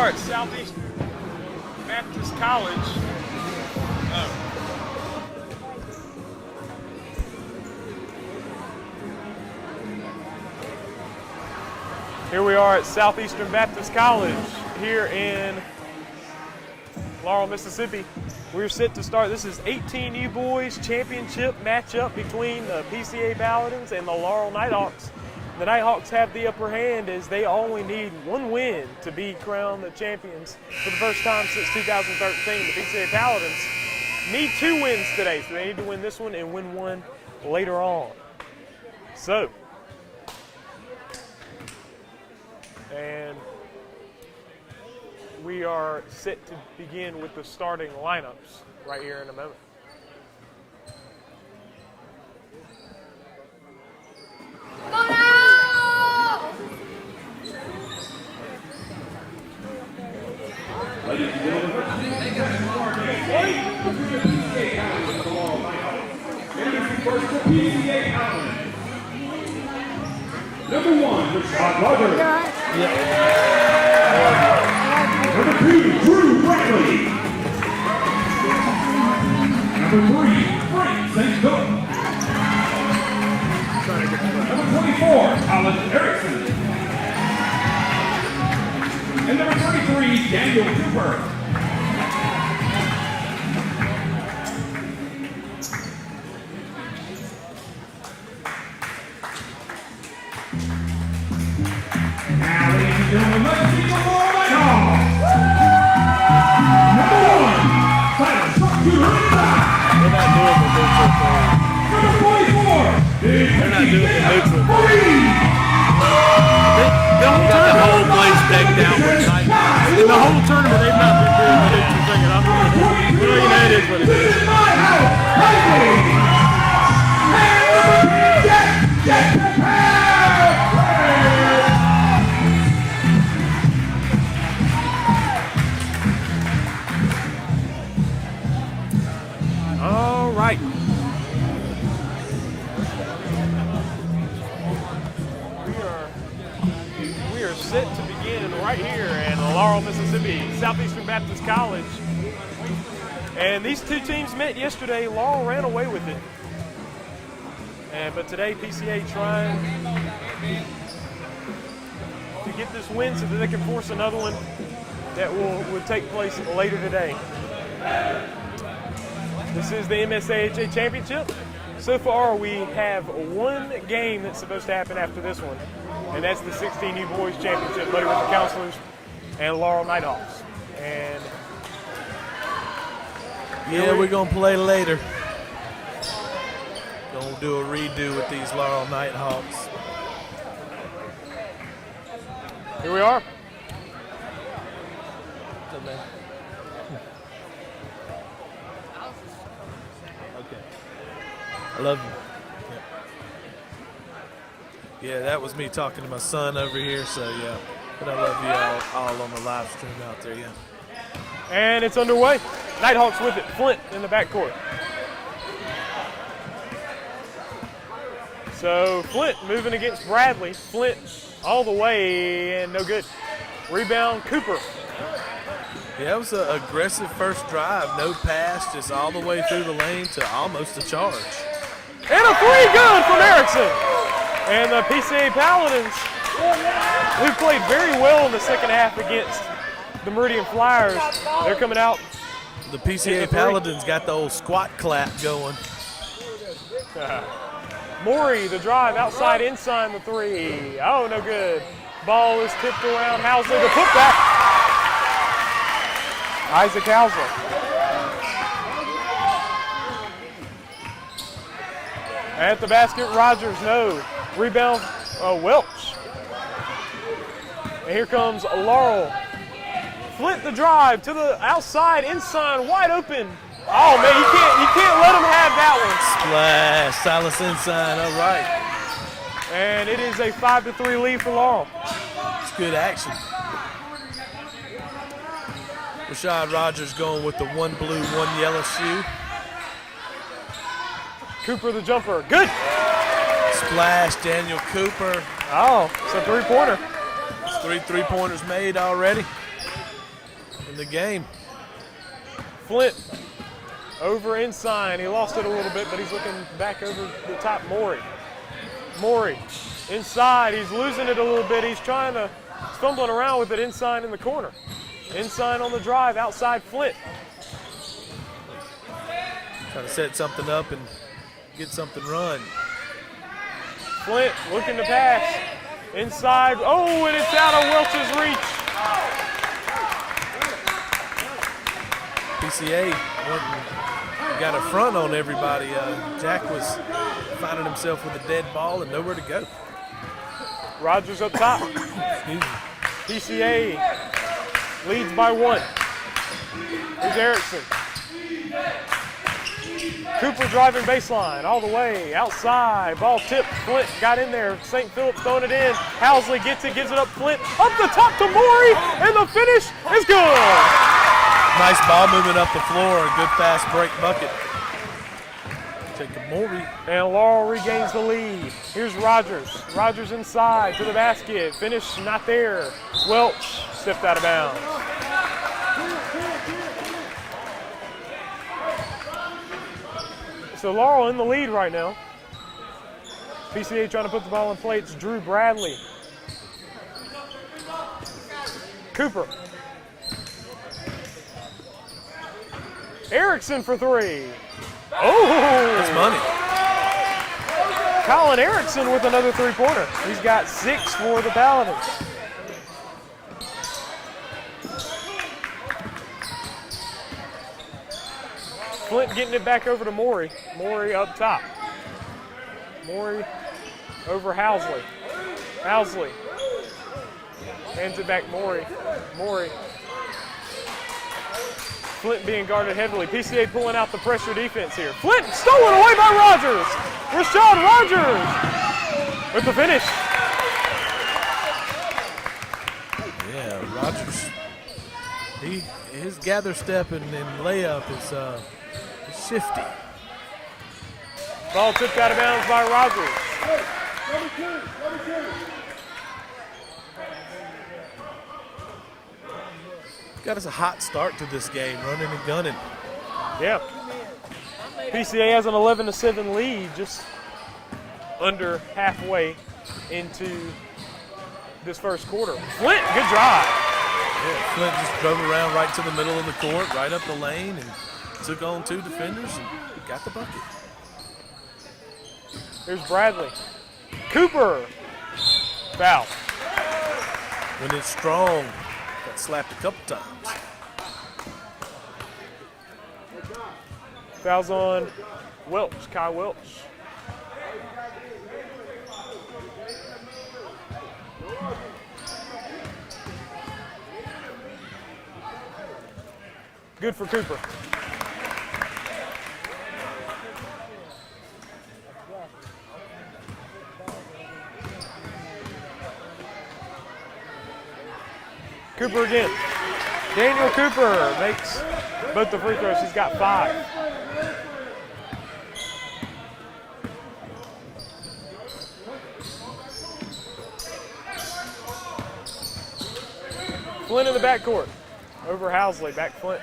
are at Southeastern Baptist College. Here we are at Southeastern Baptist College here in Laurel, Mississippi. We're set to start. This is 18U Boys Championship matchup between the PCA Paladins and the Laurel Knighthawks. The Knighthawks have the upper hand as they only need one win to be crowned the champions for the first time since 2013. The PCA Paladins need 2 wins today, so they need to win this one and win one later on. So, and we are set to begin with the starting lineups right here in a moment. Ladies and gentlemen, first for PCA Paladins. Number 1, Rashad Rogers. Number 2, Drew Bradley. Number 3, Frank St. Philip. Number 24, Alan Erickson. And number 33, Daniel Cooper. Now, ladies and gentlemen, let's see the Laurel Knighthawks. Number 1, Tyler Sharpshooter inside. They're not doing the neutral thing. Number 24, They're not doing the neutral thing. They'll got the whole place decked out with Knighthawks. In the whole tournament, they've not been doing the neutral thing, and I'm really that is what it is. This is my house, Highway. All right. We are set to begin right here in Laurel, Mississippi, Southeastern Baptist College. And these two teams met yesterday. Laurel ran away with it. But today, PCA trying to get this win so that they can force another one that will take place later today. This is the MSAHA Championship. So far, we have one game that's supposed to happen after this one, and that's the 16U Boys Championship, Bloody River Counselors and Laurel Knighthawks. And Yeah, we're going to play later. Going to do a redo with these Laurel Knighthawks. here we are. Okay. I love you. Yeah, that was me talking to my son over here, so yeah. But I love you all on the live stream out there, yeah. And it's underway. Knighthawks with it. Flint in the backcourt. So Flint moving against Bradley. Flint all the way and no good. Rebound, Cooper. Yeah, it was an aggressive first drive. No pass, just all the way through the lane to almost a charge. And a 3 good from Erickson. And the PCA Paladins, who played very well in the second half against the Meridian Flyers. They're coming out. The PCA Paladins got the old squat clap going. Morey, the drive, outside, inside the 3. Oh, no good. Ball is tipped around. Hauser, the putback. Isaac Hauser. At the basket, Rogers, no. Rebound, Welch. And here comes Laurel. Flint the drive to the outside, inside, wide open. Oh man, you can't let him have that one. Splash, Silas inside, all right. And it is a 5-3 lead for Laurel. It's good action. Rashad Rogers going with the 1 blue, 1 yellow shoe. Cooper the jumper, good. Splash, Daniel Cooper. Oh, it's a 3-pointer. It's 3 3-pointers made already. the game. Flint over inside. He lost it a little bit, but he's looking back over the top. Maury inside. He's losing it a little bit. He's fumbling around with it inside in the corner. Inside on the drive, outside Flint. Trying to set something up and get something run. Flint looking to pass. Inside. Oh, and it's out of Welch's reach. PCA got a front on everybody. Jack was finding himself with a dead ball and nowhere to go. Rogers up top. PCA leads by 1. Here's Erickson. Cooper driving baseline all the way outside. Ball tipped. Flint got in there. St. Philip's throwing it in. Housley gets it, gives it up. Flint up the top to Maury, and the finish is good. Nice ball movement up the floor. A good fast break bucket. Take to Maury. And Laurel regains the lead. Here's Rogers. Rogers inside to the basket. Finish not there. Welch stepped out of bounds. So Laurel in the lead right now. PCA trying to put the ball in play. It's Drew Bradley. Cooper. Erickson for 3. Oh! That's money. Colin Erickson with another 3-pointer. He's got 6 for the Paladins. Flint getting it back over to Maury. Maury up top. Maury over Housley. Housley hands it back Maury. Maury. Flint being guarded heavily. PCA pulling out the pressure defense here. Flint stolen away by Rogers. Rashad Rogers with the finish. Yeah, Rogers. His gather step and layup is shifty. Ball tipped out of bounds by Rogers. Got us a hot start to this game, running and gunning. Yeah. PCA has an 11-7 lead, just under halfway into this first quarter. Flint, good drive. Yeah, Flint just drove around right to the middle of the court, right up the lane, and took on 2 defenders and got the bucket. Here's Bradley. Cooper. Foul. When it's strong, got slapped a couple times. Fouls on Welch, Kai Welch. Good for Cooper. Cooper again. Daniel Cooper makes both the free throws. He's got 5. Flint in the backcourt. Over Housley, back Flint.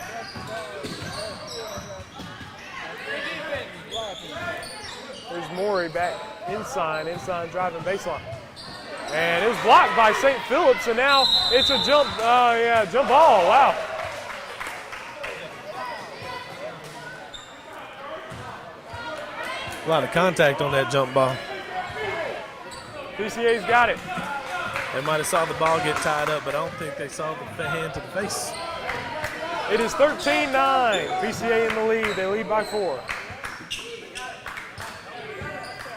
There's Maury back inside driving baseline. And it was blocked by St. Philip's, and now it's a jump ball, wow. A lot of contact on that jump ball. PCA's got it. They might have saw the ball get tied up, but I don't think they saw the hand to the face. It is 13-9. PCA in the lead. They lead by 4.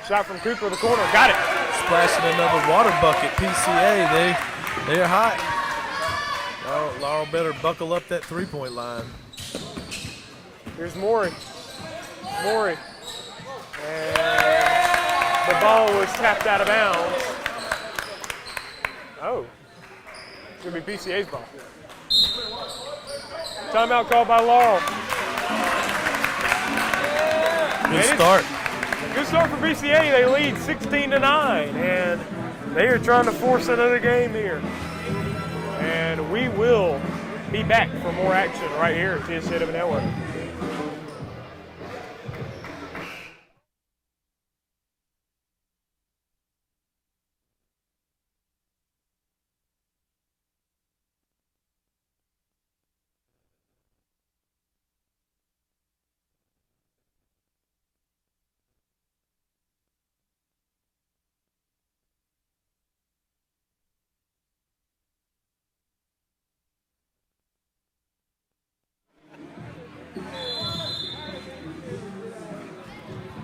Shot from Cooper, the corner. Got it. Splashing another water bucket. PCA, they're hot. Laurel better buckle up that three-point line. Here's Maury. Maury. And the ball was tapped out of bounds. Oh. It's going to be PCA's ball. Timeout called by Laurel. Good start. Good start for PCA. They lead 16-9, and they are trying to force another game here. And we will be back for more action right here at PCA Network.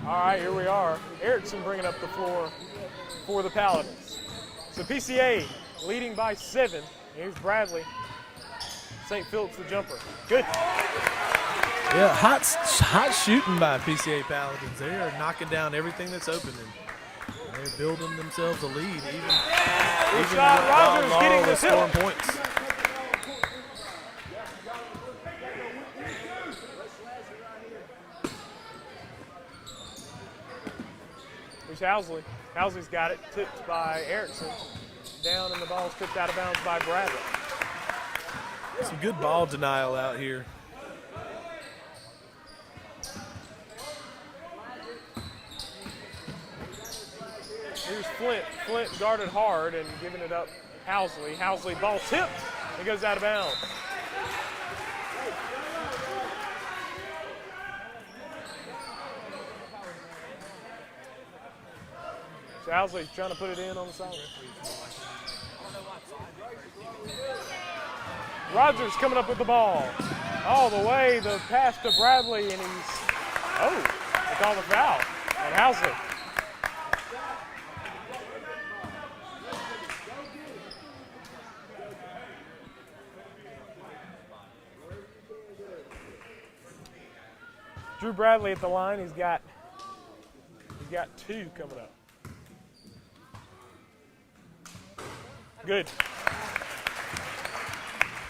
All right, here we are. Erickson bringing up the floor for the Paladins. So PCA leading by 7. Here's Bradley. St. Philip's the jumper. Good. Yeah, hot shooting by PCA Paladins. They are knocking down everything that's open, and they're building themselves a lead. Even shot, Rogers while getting Laurel the is tip. scoring points. Here's Housley. Housley's got it, tipped by Erickson. Down, and the ball's tipped out of bounds by Bradley. Some good ball denial out here. Here's Flint. Flint guarded hard and giving it up Housley. Housley, ball tipped. It goes out of bounds. So Housley's trying to put it in on the sideline. Rogers coming up with the ball. All the way, the pass to Bradley, and he's, they call the foul on Housley. Drew Bradley at the line. He's got 2 coming up. Good.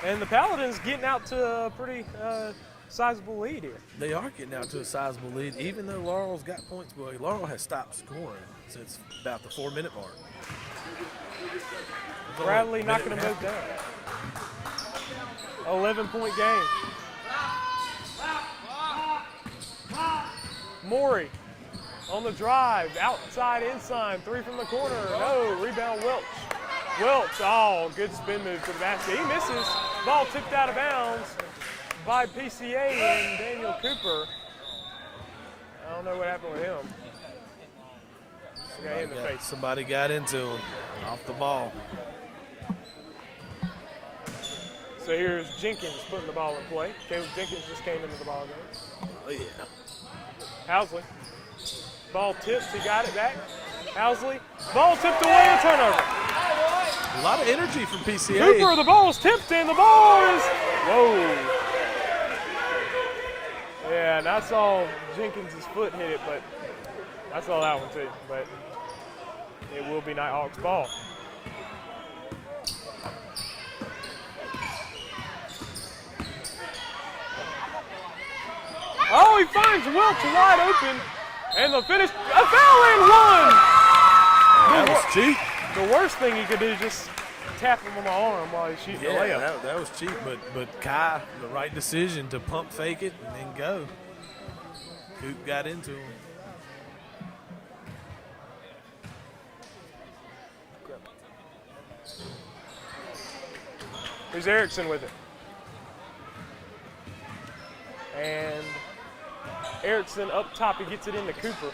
And the Paladins getting out to a pretty sizable lead here. They are getting out to a sizable lead, even though Laurel's got points. Boy, Laurel has stopped scoring since about the 4-minute mark. Bradley knocking them both down. 11-point game. Morey on the drive, outside, inside, 3 from the corner. No, rebound Welch. Welch, good spin move to the basket. He misses. Ball tipped out of bounds by PCA and Daniel Cooper. I don't know what happened with him. Got hit in the face. Somebody got into him off the ball. So here's Jenkins putting the ball in play. Caleb Jenkins just came into the ball game. Oh, yeah. Housley. Ball tipped. He got it back. Housley. Ball tipped away, a turnover. A lot of energy from PCA. Cooper, the ball is tipped, and the ball is, Yeah, and I saw Jenkins' foot hit it, but I saw that one too. But it will be Knighthawks ball. Oh, he finds Welch wide open, and the finish, a foul and 1! That was cheap. The worst thing he could do is just tap him on the arm while he's shooting the layup. That was cheap, but Kai, the right decision to pump fake it and then go. Coop got into him. Here's Erickson with it. And Erickson up top, he gets it into Cooper.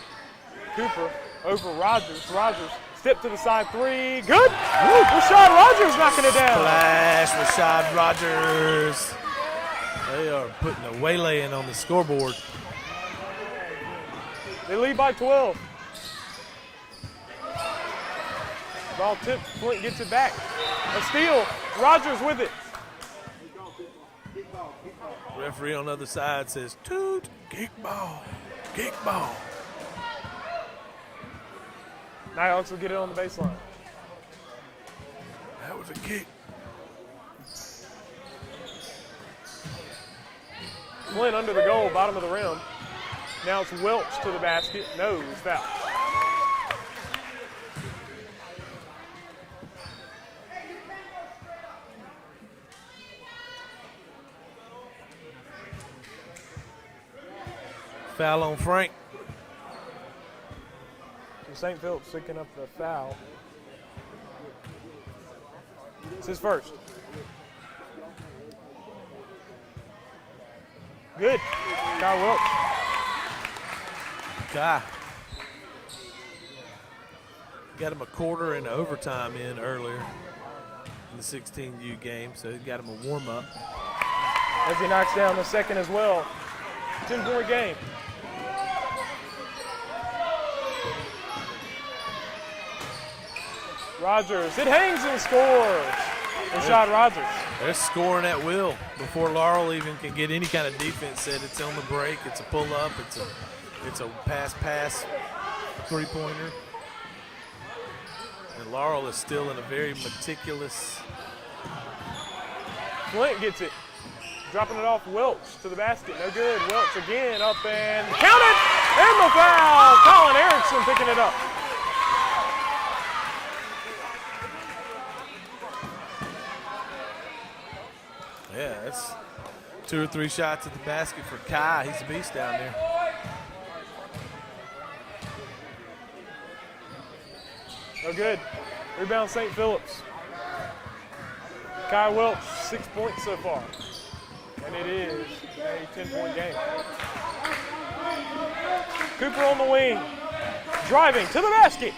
Cooper over Rogers. Rogers, step to the side 3, good! Woo. Rashad Rogers knocking it down. Flash, Rashad Rogers. They are putting a waylaying on the scoreboard. They lead by 12. Ball tipped, Flint gets it back. A steal, Rogers with it. Referee on the other side says, toot, kickball, kickball. Knighthawks will get it on the baseline. That was a kick. Flint under the goal, bottom of the rim. Now it's Welch to the basket. No, he's fouled. Foul on Frank. So St. Philip's picking up the foul. It's his first. Good. Kyle Welch. Kai. Got him a quarter and overtime in earlier in the 16U game, so he got him a warm-up. As he knocks down the second as well. 10-point game. Rogers, it hangs and scores. Rashad Rogers. They're scoring at will before Laurel even can get any kind of defense set. It's on the break, it's a pull-up, it's a pass, three-pointer. And Laurel is still in a very meticulous. Flint gets it. Dropping it off Welch to the basket. No good. Welch again up and count it! And the foul! Colin Erickson picking it up. Yeah, that's 2 or 3 shots at the basket for Kai. He's a beast down there. No good. Rebound St. Philip's. Kai Welch, 6 points so far. And it is a 10-point game. Cooper on the wing. Driving to the basket.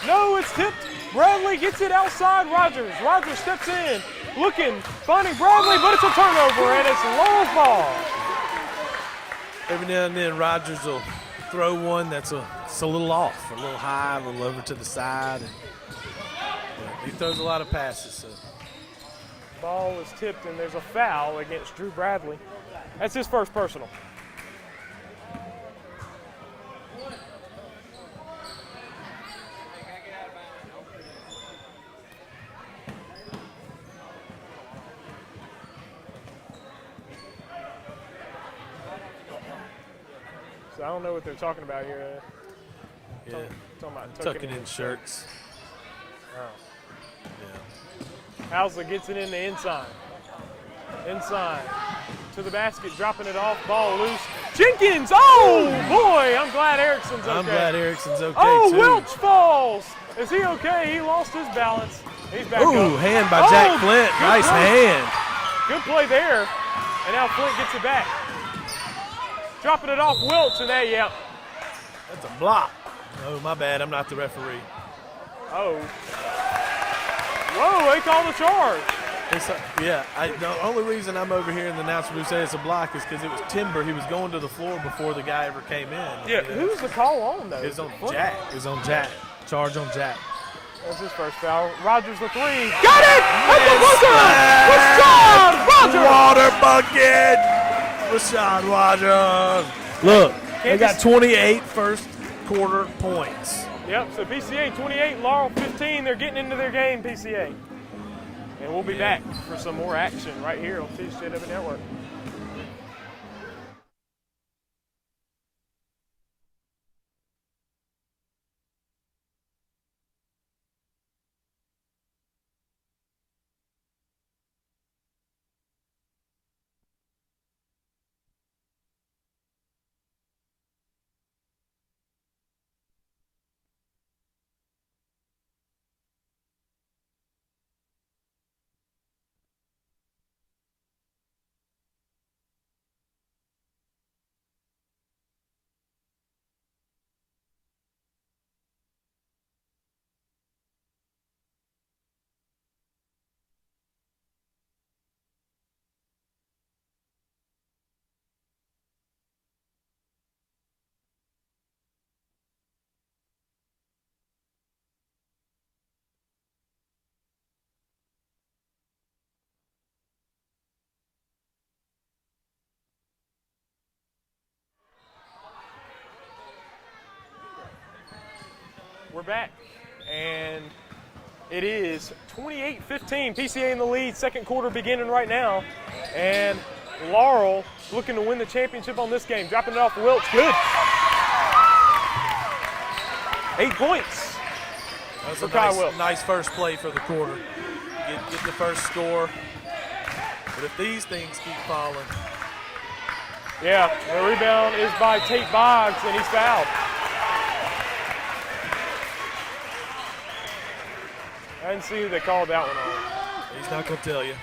No, it's tipped. Bradley gets it outside Rogers. Rogers steps in. Looking, finding Bradley, but it's a turnover, and it's Laurel's ball. Every now and then, Rogers will throw one that's it's a little off, a little high, a little over to the side. He throws a lot of passes. So. Ball is tipped, and there's a foul against Drew Bradley. That's his first personal. So I don't know what they're talking about here. Yeah, Talking about tucking in shirts. Oh. Yeah. Hauser gets it in the inside. Inside to the basket, dropping it off, ball loose. Jenkins, oh boy, I'm glad Erickson's okay. I'm glad Erickson's okay too. too. Welch falls. Is he okay? He lost his balance. He's back Ooh, up. hand by Jack Flint. Nice hand. Good play there. And now Flint gets it back. Dropping it off Welch, and that, yeah. That's a block. Oh, my bad. I'm not the referee. Oh. Whoa, they called the charge. The only reason I'm over here in the announcer booth saying it's a block is because it was Timber. He was going to the floor before the guy ever came in. Yeah, who's the call on, though? It was on Jack. It was on Jack. Charge on Jack. That's his first foul. Rogers the three. Got it! At the buzzer! Rashad Rogers! Water bucket! Rashad Rogers. Look, they got 28 first quarter points. Yep, so PCA 28, Laurel 15. They're getting into their game, PCA. And we'll be back for some more action right here on TCW Network. We're back, and it is 28-15. PCA in the lead, second quarter beginning right now. And Laurel looking to win the championship on this game. Dropping it off to Welch, good. 8 points. That was for a nice first play for the quarter. Get the first score. But if these things keep falling, Yeah, the rebound is by Tate Boggs, and he's fouled. I didn't see who they called that one on. He's not going to tell you.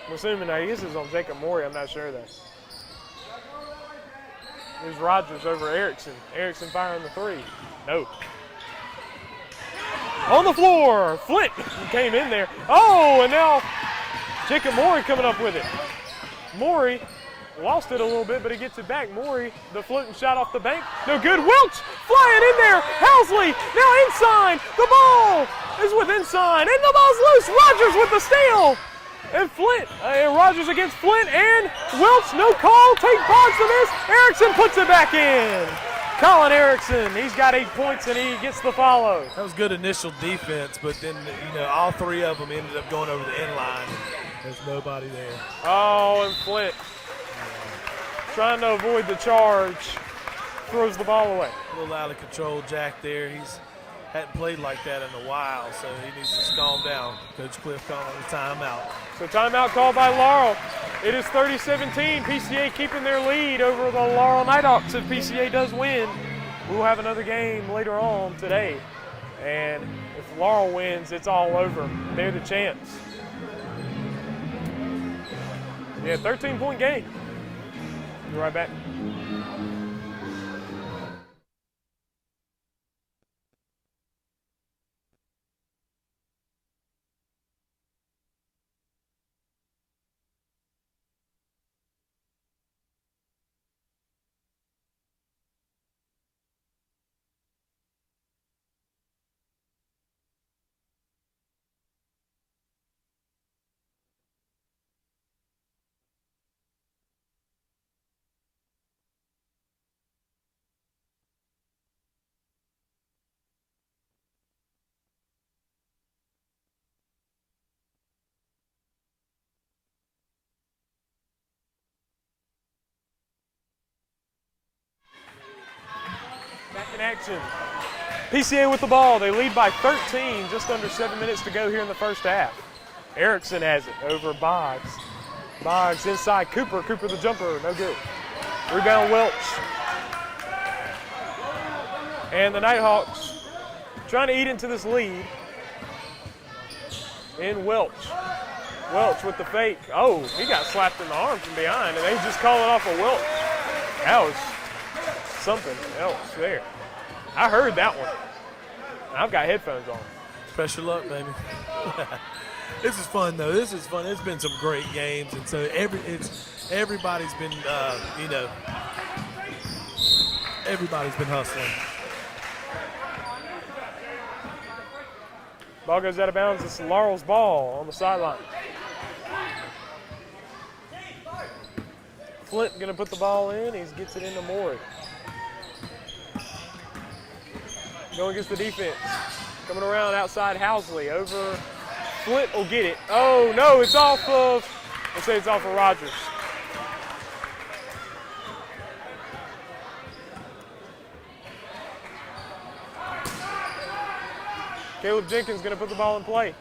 I'm assuming I guess it's on Jacob Morey. I'm not sure of that. There's Rogers over Erickson. Erickson firing the three. No. On the floor, Flint came in there. Oh, and now Jacob Morey coming up with it. Morey lost it a little bit, but he gets it back. Morey, the floating shot off the bank. No good. Welch flying in there. Housley now inside. The ball is with inside, and the ball's loose. Rogers with the steal. And Flint, Rogers against Flint, and Welch, no call. Tate Boggs to miss. Erickson puts it back in. Colin Erickson, he's got 8 points, and he gets the follow. That was good initial defense, but then, all three of them ended up going over the end line. There's nobody there. Oh, and Flint, trying to avoid the charge, throws the ball away. A little out of control, Jack there. He's hadn't played like that in a while, so he needs to calm down. Coach Cliff calling the timeout. So timeout called by Laurel. It is 30-17. PCA keeping their lead over the Laurel Knighthawks. If PCA does win, we'll have another game later on today. And if Laurel wins, it's all over. They're the champs. Yeah, 13-point game. Be right back. Back in action. PCA with the ball. They lead by 13, just under 7 minutes to go here in the first half. Erickson has it over Boggs. Boggs inside Cooper. Cooper the jumper, no good. Rebound Welch. And the Knighthawks trying to eat into this lead. In Welch. Welch with the fake. Oh, he got slapped in the arm from behind, and they just call it off of Welch. That was something else there. I heard that one. I've got headphones on. Pressure luck, baby. This is fun, though. This is fun. It's been some great games, and so everybody's been, everybody's been hustling. Ball goes out of bounds. It's Laurel's ball on the sideline. Flint going to put the ball in. He gets it into Morey. Going against the defense. Coming around outside Housley. Over Flint will get it. Oh, no, it's off of, let's say it's off of Rogers. Caleb Jenkins going to put the ball in play.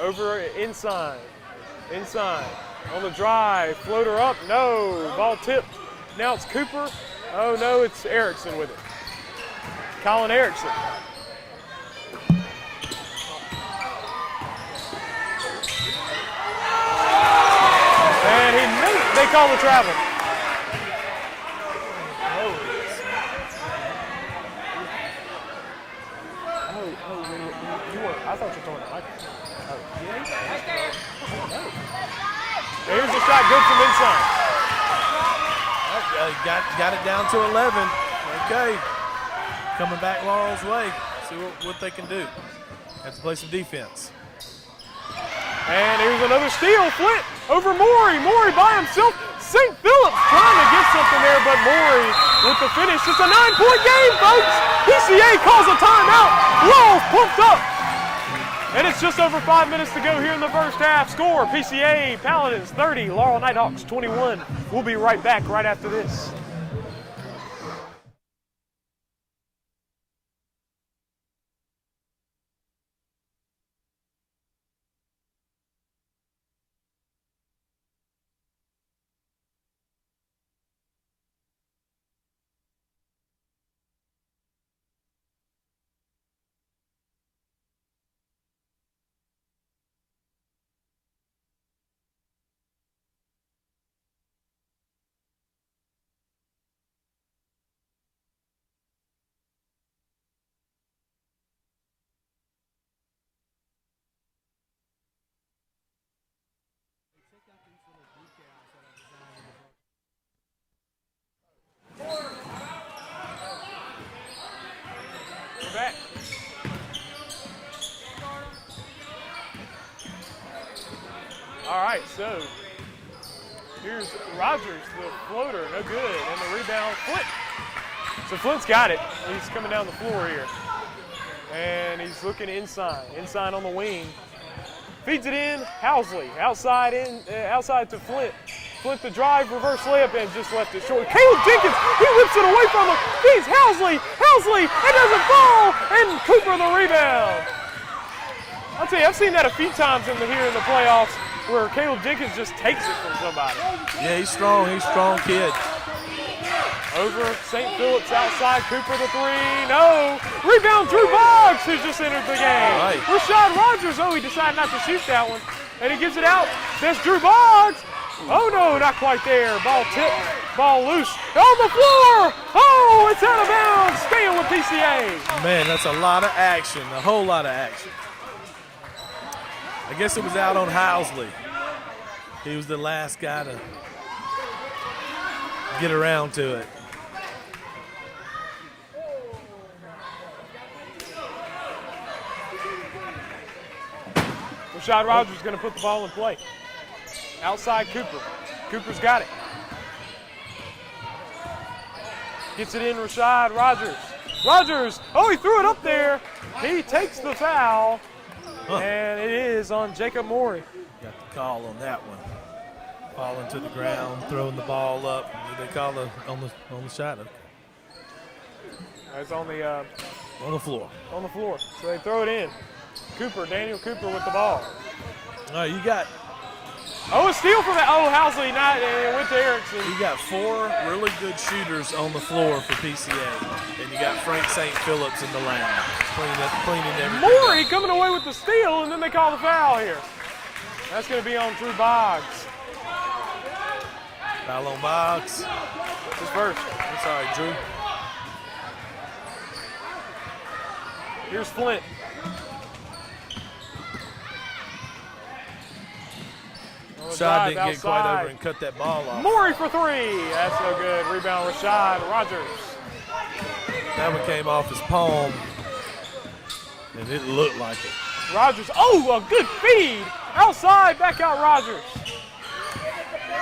Over inside. Inside. On the drive. Floater up. No. Ball tipped. Now it's Cooper. Oh, no, it's Erickson with it. Colin Erickson. And he made it. They call the travel. I thought you were throwing it like this. Oh, yeah. Here's the shot, good from inside. Got it down to 11. Okay. Coming back Laurel's way. See what they can do. Have to play some defense. And here's another steal. Flint over Morey. Morey by himself. St. Phillips trying to get something there, but Morey with the finish. It's a 9-point game, folks. PCA calls a timeout. Laurel's pumped up. And it's just over 5 minutes to go here in the first half. Score, PCA Paladins 30, Laurel Knighthawks 21. We'll be right back right after this. All right, so here's Rogers, the floater, no good, and the rebound, Flint. So Flint's got it. He's coming down the floor here. And he's looking inside on the wing. Feeds it in, Housley, outside to Flint. Flint the drive, reverse layup, and just left it short. Caleb Jenkins, he whips it away from him. Feeds Housley, it doesn't fall, and Cooper the rebound. I'll tell you, I've seen that a few times here in the playoffs where Caleb Jenkins just takes it from somebody. Yeah, he's strong kid. Over St. Philip's outside, Cooper the three, no. Rebound, Drew Boggs, who just entered the game. Right. Rashad Rogers, he decided not to shoot that one. And he gives it out, that's Drew Boggs. Oh no, not quite there. Ball tipped, ball loose, on the floor. Oh, it's out of bounds, staying with PCA. Man, that's a lot of action, a whole lot of action. I guess it was out on Housley. He was the last guy to get around to it. Rashad Rogers is going to put the ball in play. Outside Cooper. Cooper's got it. Gets it in, Rashad Rogers. Rogers, he threw it up there. He takes the foul, and it is on Jacob Morey. Got the call on that one. Falling to the ground, throwing the ball up. They call it on the shot. It's on the floor. On the floor. So they throw it in. Daniel Cooper with the ball. All right, you got. A steal from that. Housley not went to Erickson. You got 4 really good shooters on the floor for PCA, and you got Frank St. Phillips in the lane, cleaning everything. Morey coming away with the steal, and then they call the foul here. That's going to be on Drew Boggs. Foul on Boggs. His first. I'm sorry, Drew. Here's Flint. Rashad didn't get quite over and cut that ball off. Morey for 3. That's no good. Rebound, Rashad Rogers. That one came off his palm, and it looked like it. Rogers. A good feed. Outside, back out Rogers.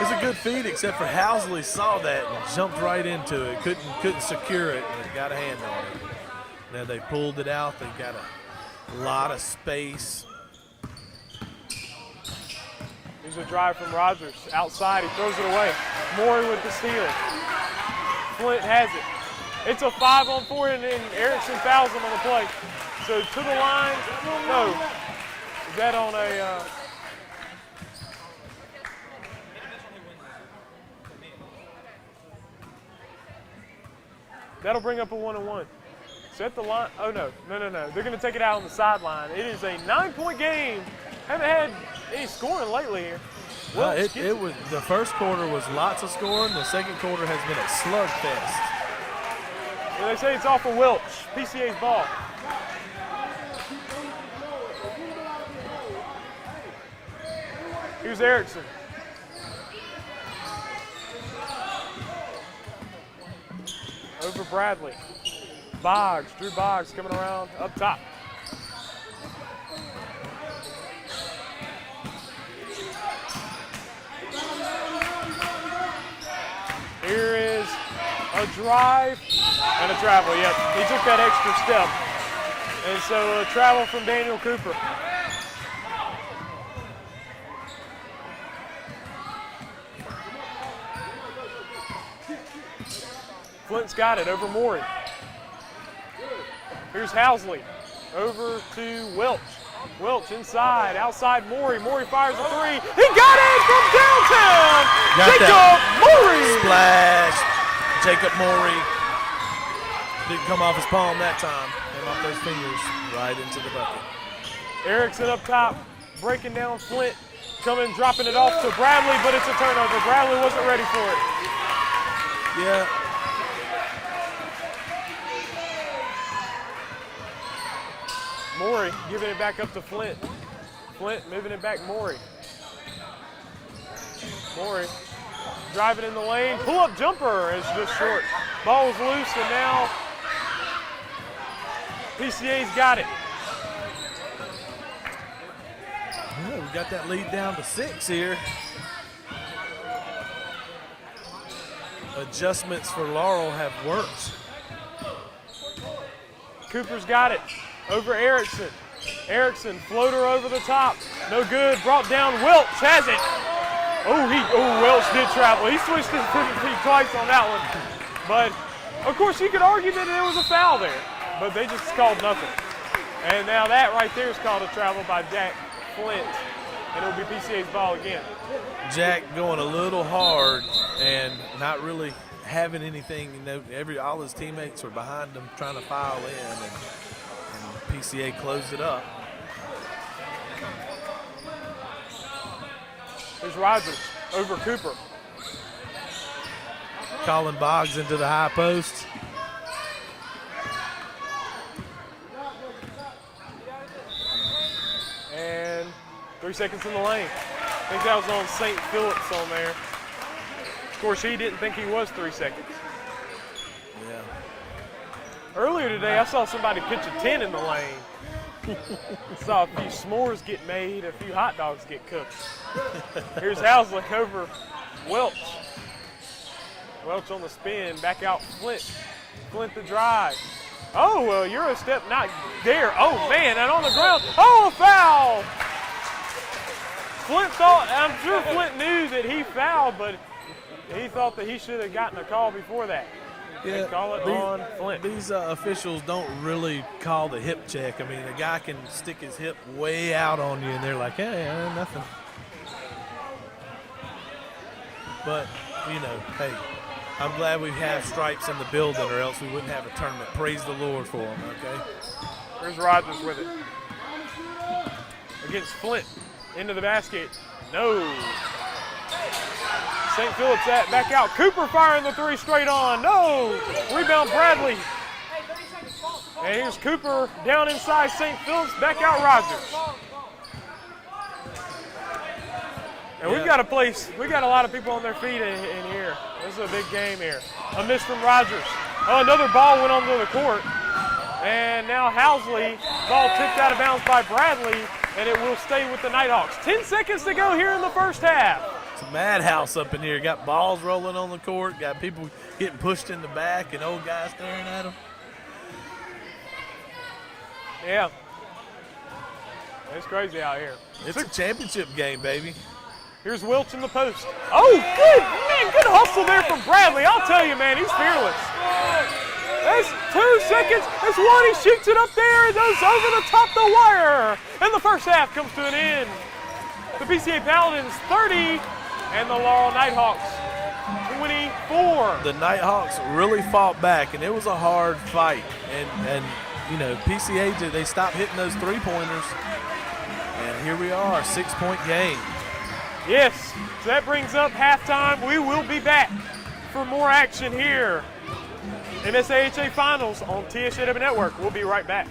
It's a good feed, except for Housley saw that and jumped right into it. Couldn't secure it, and got a hand on it. Now they pulled it out. They've got a lot of space. Here's a drive from Rogers. Outside, he throws it away. Morey with the steal. Flint has it. It's a 5-on-4, and Erickson fouls him on the play. So to the line, no. Is that on a... That'll bring up a 1-on-1. Set the line. Oh, no. They're going to take it out on the sideline. It is a 9-point game. Haven't had any scoring lately here. It was the first quarter was lots of scoring. The second quarter has been a slugfest. Yeah, they say it's off of Welch. PCA's ball. Here's Erickson. Over Bradley. Boggs, Drew Boggs coming around up top. Here is a drive and a travel. Yep, he took that extra step. And so a travel from Daniel Cooper. Flint's got it over Morey. Here's Housley. Over to Welch. Welch inside, outside Morey. Morey fires a 3. He got it from downtown! Jacob Morey! Splash. Jacob Morey. Didn't come off his palm that time. Came off those fingers right into the bucket. Erickson up top, breaking down Flint. Dropping it off to Bradley, but it's a turnover. Bradley wasn't ready for it. Yeah. Morey giving it back up to Flint. Flint moving it back, Morey. Morey driving in the lane. Pull-up jumper is just short. Ball's loose, and now PCA's got it. Yeah, we got that lead down to 6 here. Adjustments for Laurel have worked. Cooper's got it over Erickson. Erickson, floater over the top. No good, brought down. Welch has it. Welch did travel. He switched his feet twice on that one. But, of course, you could argue that there was a foul there. But they just called nothing. And now that right there is called a travel by Jack Flint. And it'll be PCA's ball again. Jack going a little hard and not really having anything. All his teammates were behind him trying to file in, and PCA closed it up. There's Rogers over Cooper. Colin Boggs into the high post. And 3 seconds in the lane. I think that was on St. Phillips on there. Of course, he didn't think he was 3 seconds. Yeah. Earlier today, I saw somebody pitch a 10 in the lane. Saw a few s'mores get made, a few hot dogs get cooked. Here's Hauslick over Welch. Welch on the spin, back out Flint. Flint the drive. Oh, well, Euro step not there. Oh, man, and on the ground. Oh, a foul! I'm sure Flint knew that he fouled, but he thought that he should have gotten a call before that. Yeah, they call it on Flint. These officials don't really call the hip check. I mean, a guy can stick his hip way out on you, and they're like, hey, nothing. But, hey, I'm glad we have stripes in the building, or else we wouldn't have a tournament. Praise the Lord for them, okay? Here's Rogers with it. Against Flint. Into the basket. No. St. Phillips back out. Cooper firing the 3 straight on. No. Rebound Bradley. And here's Cooper down inside St. Phillips. Back out Rogers. And we've got a lot of people on their feet in here. This is a big game here. A miss from Rogers. Oh, another ball went onto the court. And now Housley, ball tipped out of bounds by Bradley, and it will stay with the Knighthawks. 10 seconds to go here in the first half. It's a madhouse up in here. Got balls rolling on the court, got people getting pushed in the back, and old guys staring at them. Yeah. It's crazy out here. It's a championship game, baby. Here's Welch in the post. Oh, good hustle there from Bradley. I'll tell you, man, he's fearless. That's 2 seconds. That's 1. He shoots it up there. It goes over the top of the wire. And the first half comes to an end. The PCA Paladins 30 and the Laurel Knighthawks 24. The Knighthawks really fought back, and it was a hard fight. And PCA, they stopped hitting those 3-pointers. And here we are, 6-point game. Yes, so that brings up halftime. We will be back for more action here. MSAHA Finals on TSJW Network. We'll be right back.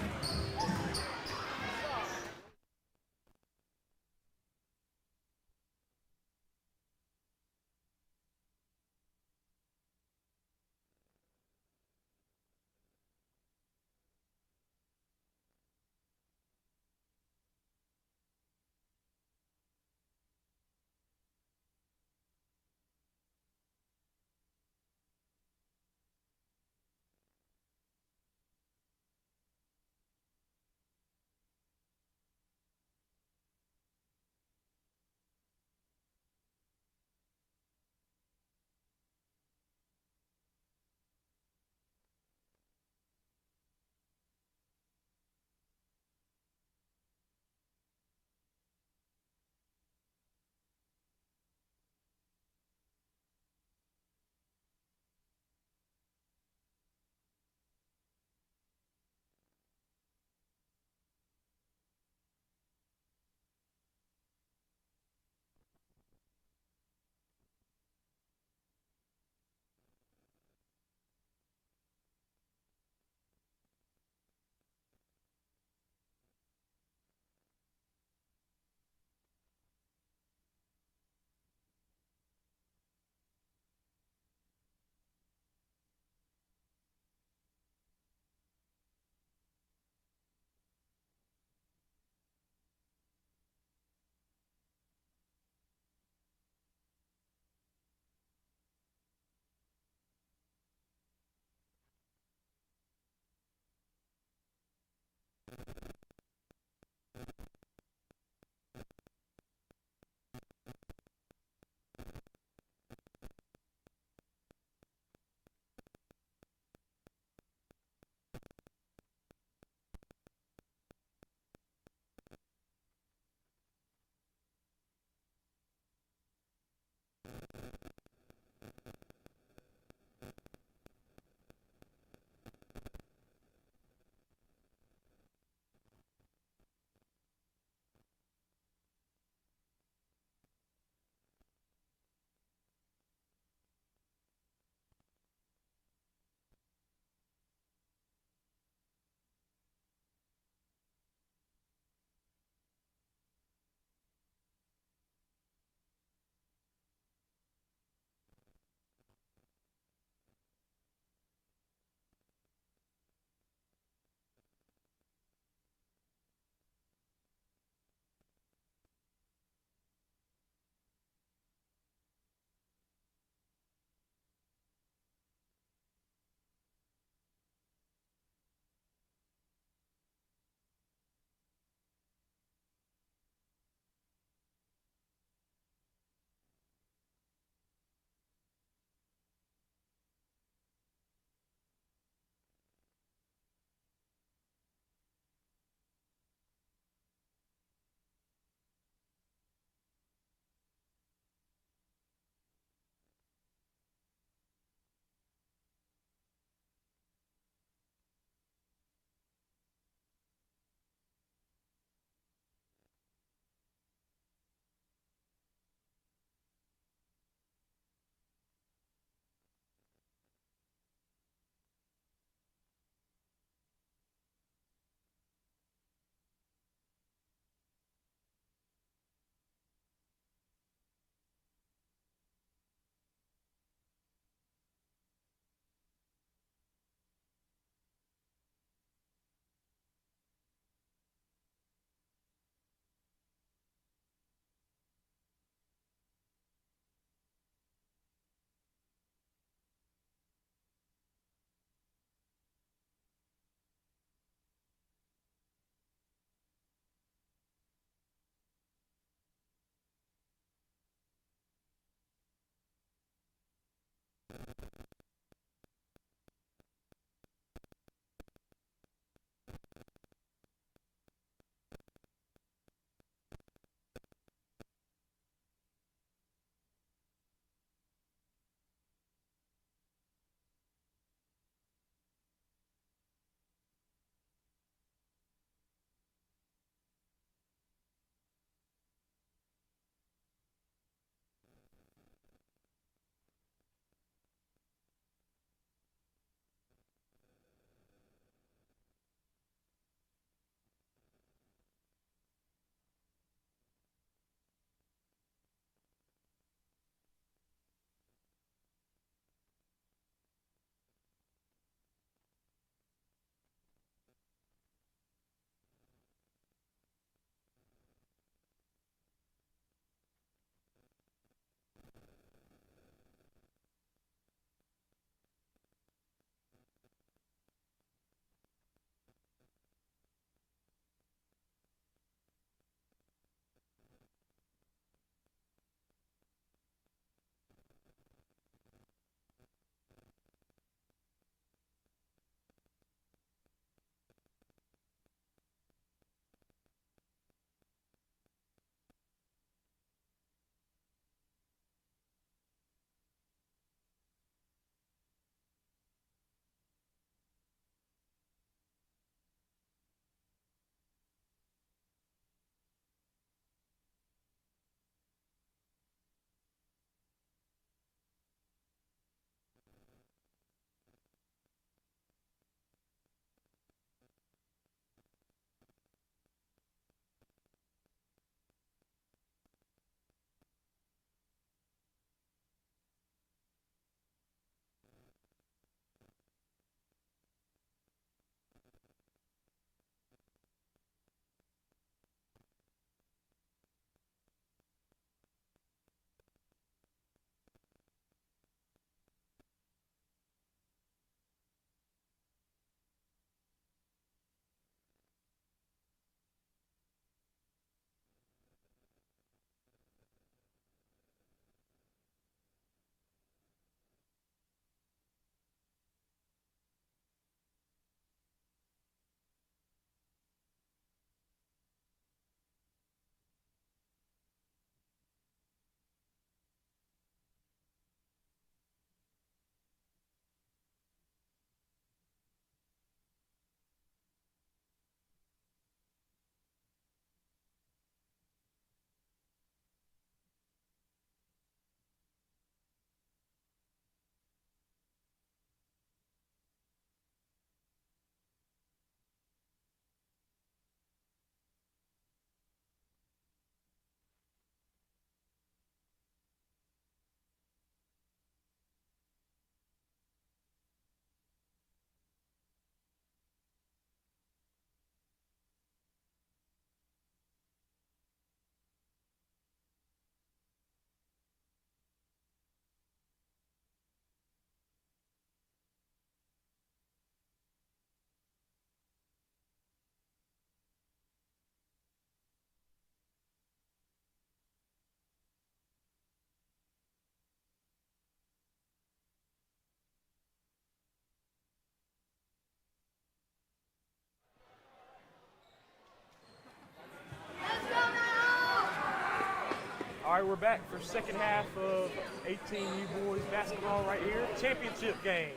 right, we're back for second half of 18U boys basketball right here. Championship game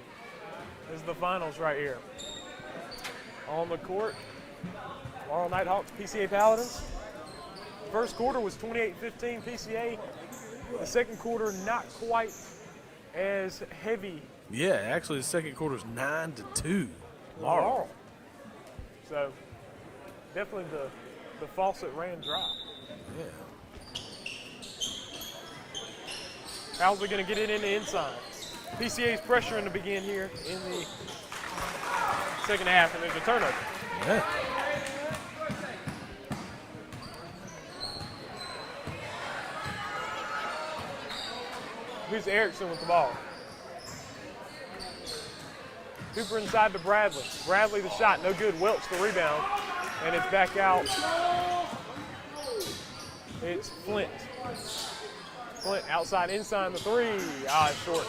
is the finals right here. On the court, Laurel Knighthawks, PCA Paladins. First quarter was 28-15 PCA. The second quarter not quite as heavy. Yeah, actually the second quarter's 9-2. Laurel. So definitely the faucet ran dry. Yeah. Howsley going to get it in the inside. PCA's pressuring to begin here in the second half, and there's a turnover. Yeah. Here's Erickson with the ball. Cooper inside to Bradley. Bradley the shot, no good. Welch the rebound, and it's back out. It's Flint. Flint outside, inside the three. Ah, it's short.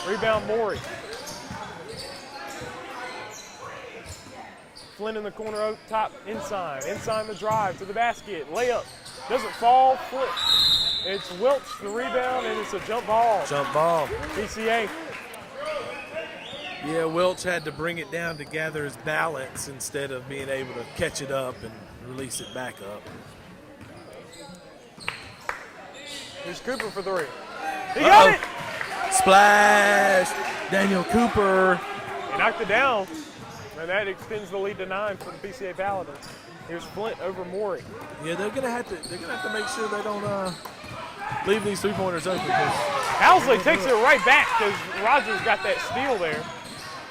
Rebound, Morey. Flint in the corner, up top, inside. Inside the drive to the basket. Layup. Doesn't fall. Flip. It's Welch the rebound, and it's a jump ball. Jump ball. PCA. Yeah, Welch had to bring it down to gather his balance instead of being able to catch it up and release it back up. Here's Cooper for three. He got it! Splash! Daniel Cooper. He knocked it down, and that extends the lead to 9 for the PCA Paladins. Here's Flint over Morey. Yeah, they're gonna have to make sure they don't leave these three-pointers open. Housley takes it right back because Rogers got that steal there.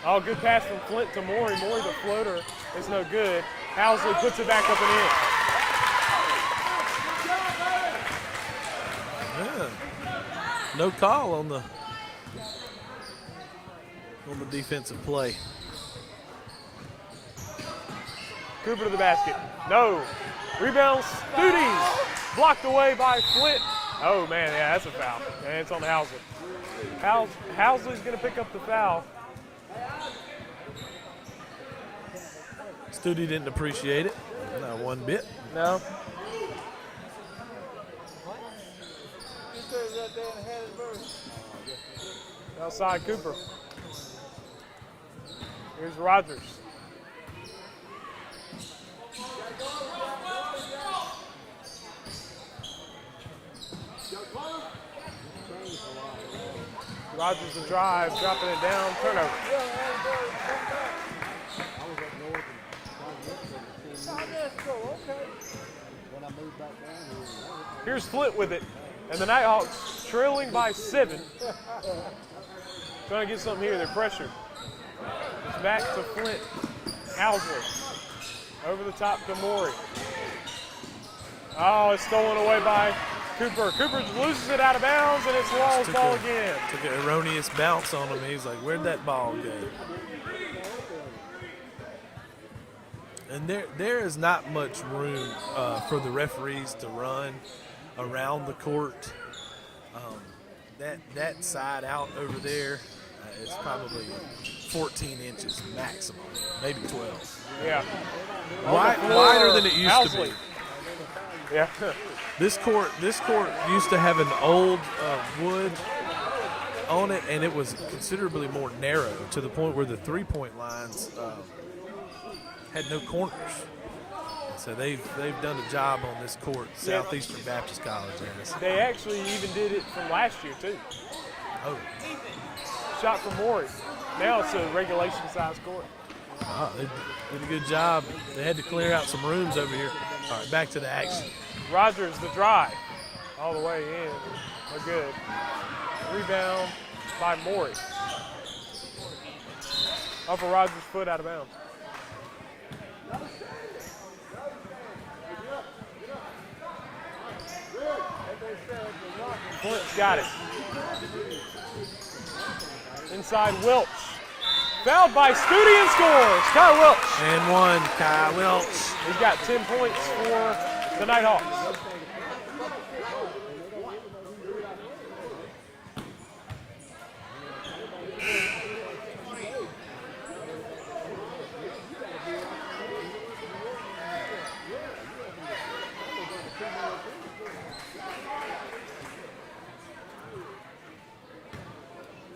Oh, good pass from Flint to Morey. Morey the floater is no good. Housley puts it back up and in. Yeah. No call on the defensive play. Cooper to the basket. No. Rebound, Studies. Blocked away by Flint. Oh, man, yeah, that's a foul. And it's on Housley. Housley's going to pick up the foul. Studi didn't appreciate it. Not one bit. No. Outside Cooper. Here's Rogers. Rogers the drive, dropping it down, turnover. Here's Flint with it, and the Knighthawks trailing by 7. Trying to get something here, they're pressured. It's back to Flint. Housley. Over the top to Morey. Oh, it's stolen away by Cooper. Cooper loses it out of bounds, and it's Laurel's ball again. Took an erroneous bounce on him. He's like, where'd that ball go? And there is not much room for the referees to run around the court. That side out over there is probably 14 inches maximum, maybe 12. Yeah. Wider than it used to be. Yeah. This court used to have an old wood on it, and it was considerably more narrow to the point where the three-point lines had no corners. So they've done a job on this court, Southeastern Baptist College has. They actually even did it from last year too. Oh. Shot from Morey. Now it's a regulation size court. Oh, they did a good job. They had to clear out some rooms over here. All right, back to the action. Rogers the drive. All the way in. No good. Rebound by Morey. Off of Rogers' foot out of bounds. Flint's got it. Inside Welch. Fouled by Studi and scores. Kai Welch. And one, Kai Welch. He's got 10 points for the Knighthawks.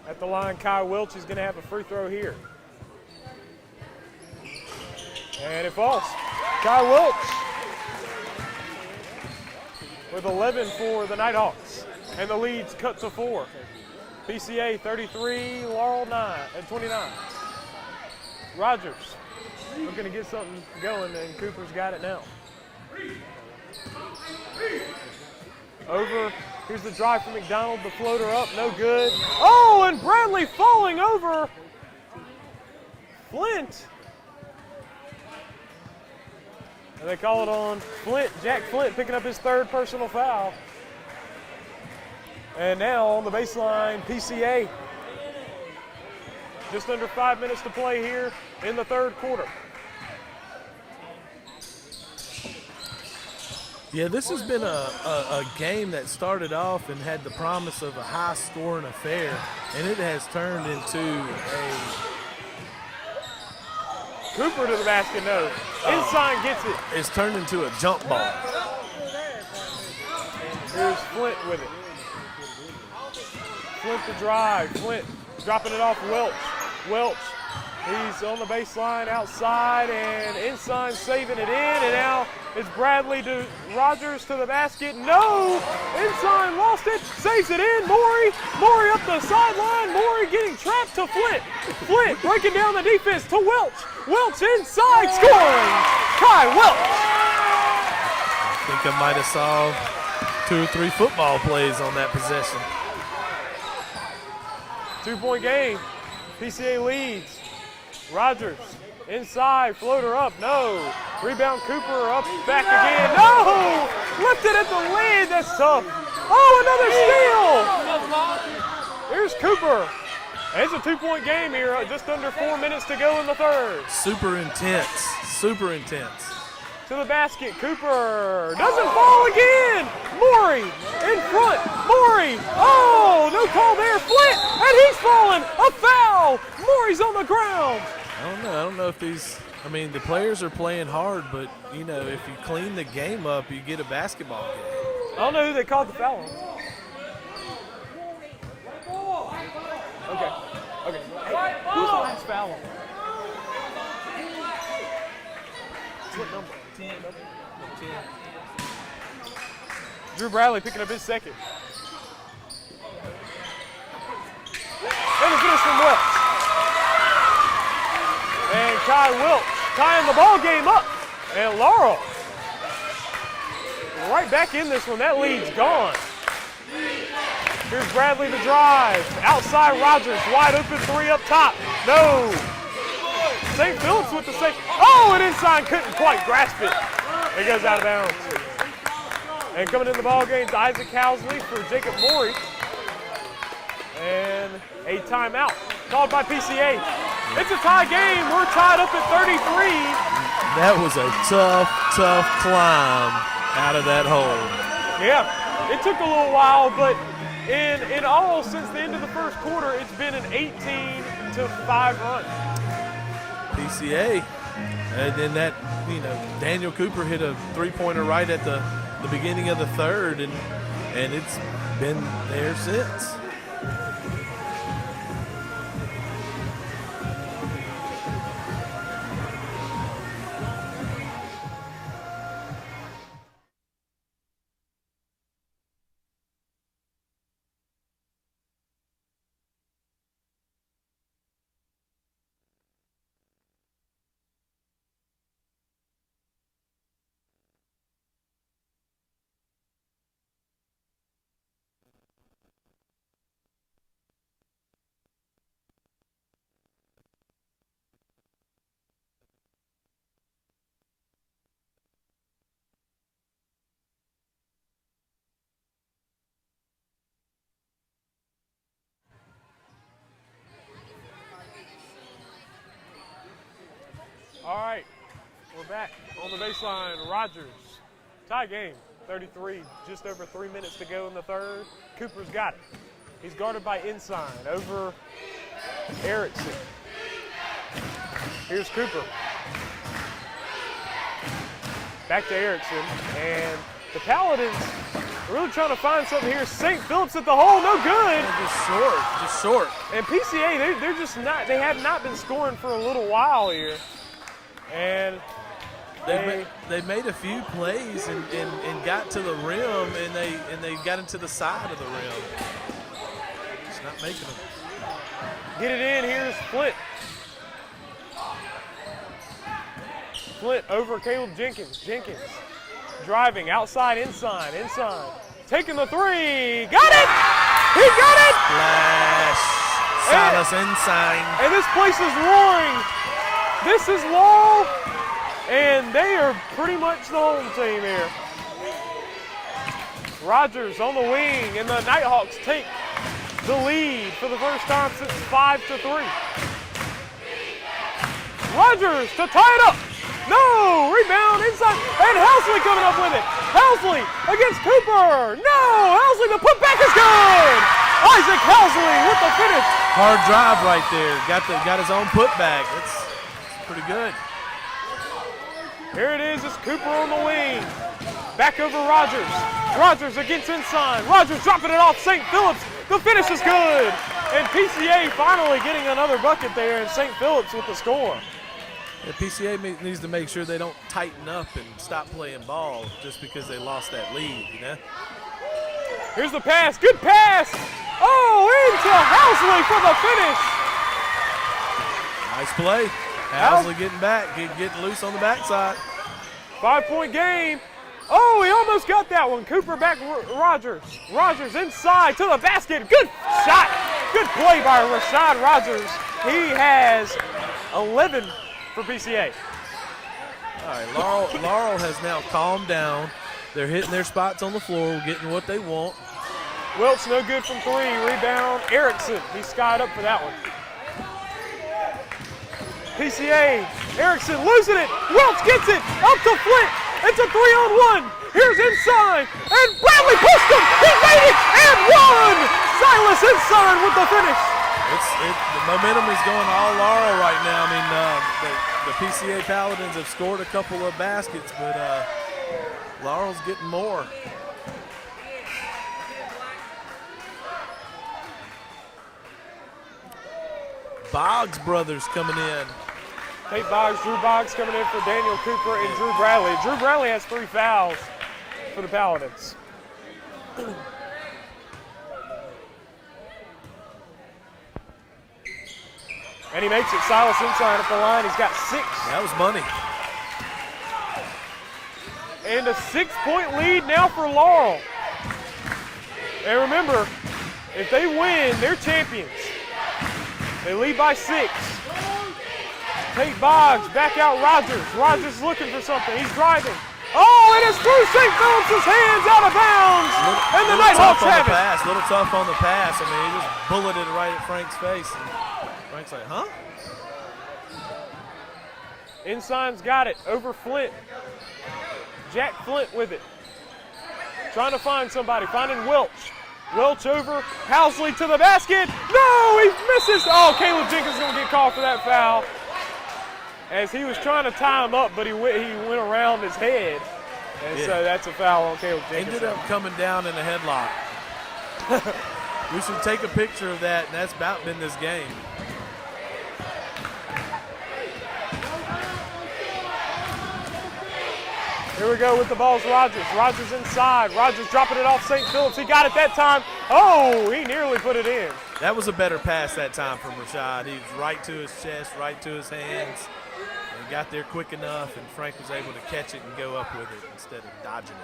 At the line, Kai Welch is going to have a free throw here. And it falls. Kai Welch with 11 for the Knighthawks. And the lead's cut to 4. PCA 33, Laurel 29. Rogers looking to get something going, and Cooper's got it now. Over, here's the drive from McDonald, the floater up, no good. Oh, and Bradley falling over Flint. And they call it on Flint, Jack Flint picking up his 3rd personal foul. And now on the baseline, PCA. Just under 5 minutes to play here in the 3rd quarter. Yeah, this has been a game that started off and had the promise of a high-scoring affair, and it has turned into a... Cooper to the basket, no. Inside gets it. It's turned into a jump ball. Here's Flint with it. Flint to drive. Flint dropping it off Welch. Welch, he's on the baseline outside, and Ensign saving it in, and now it's Bradley to Rogers to the basket. No! Ensign lost it, saves it in. Morey up the sideline. Morey getting trapped to Flint. Flint breaking down the defense to Welch. Welch inside, scoring! Kai Welch! I think I might have saw 2 or 3 football plays on that possession. 2-point game. PCA leads. Rogers inside, floater up, no. Rebound Cooper, up, back again, no! Lifted at the lid, that's tough. Oh, another steal! Here's Cooper. It's a 2-point game here, just under 4 minutes to go in the 3rd. Super intense, super intense. To the basket, Cooper doesn't fall again. Morey in front, Morey, oh, no call there, Flint, and he's falling, a foul. Morey's on the ground. I don't know if these, I mean, the players are playing hard, but, you know, if you clean the game up, you get a basketball game. I don't know who they called the foul on. Okay. Hey, who's the last foul on? What number? 10. Drew Bradley picking up his 2nd. And a finish from Welch. And Kai Welch tying the ball game up. And Laurel right back in this one. That lead's gone. Here's Bradley to drive. Outside Rogers, wide open 3 up top. No. St. Phillips with the save. Oh, and inside couldn't quite grasp it. It goes out of bounds. And coming in the ball game, Isaac Housley for Jacob Morey. And a timeout called by PCA. It's a tie game. We're tied up at 33. That was a tough climb out of that hole. Yeah, it took a little while, but in all, since the end of the 1st quarter, it's been an 18-5 run. PCA, and then that, you know, Daniel Cooper hit a 3-pointer right at the beginning of the 3rd, and it's been there since. All right, we're back on the baseline. Rogers, tie game, 33, just over 3 minutes to go in the 3rd. Cooper's got it. He's guarded by Ensign over Erickson. Here's Cooper. Back to Erickson, and the Paladins Really trying to find something here. St. Philip's at the hole, no good. Just short. And PCA, they're just not, they have not been scoring for a little while here. And they made a few plays and got to the rim, and they got into the side of the rim. It's not making them. Get it in, here's Flint. Flint over Caleb Jenkins. Jenkins driving outside, inside. Taking the three. Got it! He got it! Flash. Silas inside. And this place is roaring. This is Laurel, and they are pretty much the home team here. Rogers on the wing, and the Knighthawks take the lead for the first time since 5-3. Rogers to tie it up. No, rebound inside, and Housley coming up with it. Housley against Cooper. No, Housley, the putback is good. Isaac Housley with the finish. Hard drive right there. Got his own putback. That's pretty good. Here it is, it's Cooper on the wing. Back over Rogers. Rogers against inside. Rogers dropping it off St. Philip's. The finish is good. And PCA finally getting another bucket there, and St. Philip's with the score. The PCA needs to make sure they don't tighten up and stop playing ball just because they lost that lead, you know? Here's the pass, good pass. Oh, into Housley for the finish. Nice play. Housley getting back, getting loose on the backside. 5-point game. Oh, he almost got that one. Cooper back, Rogers. Rogers inside to the basket. Good shot. Good play by Rashad Rogers. He has 11 for PCA. All right, Laurel has now calmed down. They're hitting their spots on the floor, getting what they want. Welch no good from three. Rebound, Erickson. He skied up for that one. PCA, Erickson losing it. Welch gets it up to Flint. It's a 3-on-1. Here's inside, and Bradley pushed him. He made it and won. Silas inside with the finish. The momentum is going all Laurel right now. I mean, the PCA Paladins have scored a couple of baskets, but Laurel's getting more. Boggs brothers coming in. Tate Boggs, Drew Boggs coming in for Daniel Cooper and Drew Bradley. Drew Bradley has 3 fouls for the Paladins. And he makes it. Silas inside at the line. He's got 6. That was money. And a 6-point lead now for Laurel. And remember, if they win, they're champions. They lead by 6. Tate Boggs, back out Rogers. Rogers is looking for something. He's driving. Oh, and it's through St. Philip's hands, out of bounds. And the Knighthawks have it. A little tough on the pass. I mean, he just bulleted it right at Frank's face. And Frank's like, huh? Ensign's got it over Flint. Jack Flint with it. Trying to find somebody, finding Welch. Welch over, Housley to the basket. No, he misses. Oh, Caleb Jenkins is going to get called for that foul. As he was trying to tie him up, but he went around his head. And so that's a foul on Caleb Jenkins. Ended up coming down in a headlock. We should take a picture of that, and that's about been this game. Here we go with the ball's Rogers. Rogers inside. Rogers dropping it off St. Philip's. He got it that time. Oh, he nearly put it in. That was a better pass that time from Rashad. He was right to his chest, right to his hands. And got there quick enough, and Frank was able to catch it and go up with it instead of dodging it.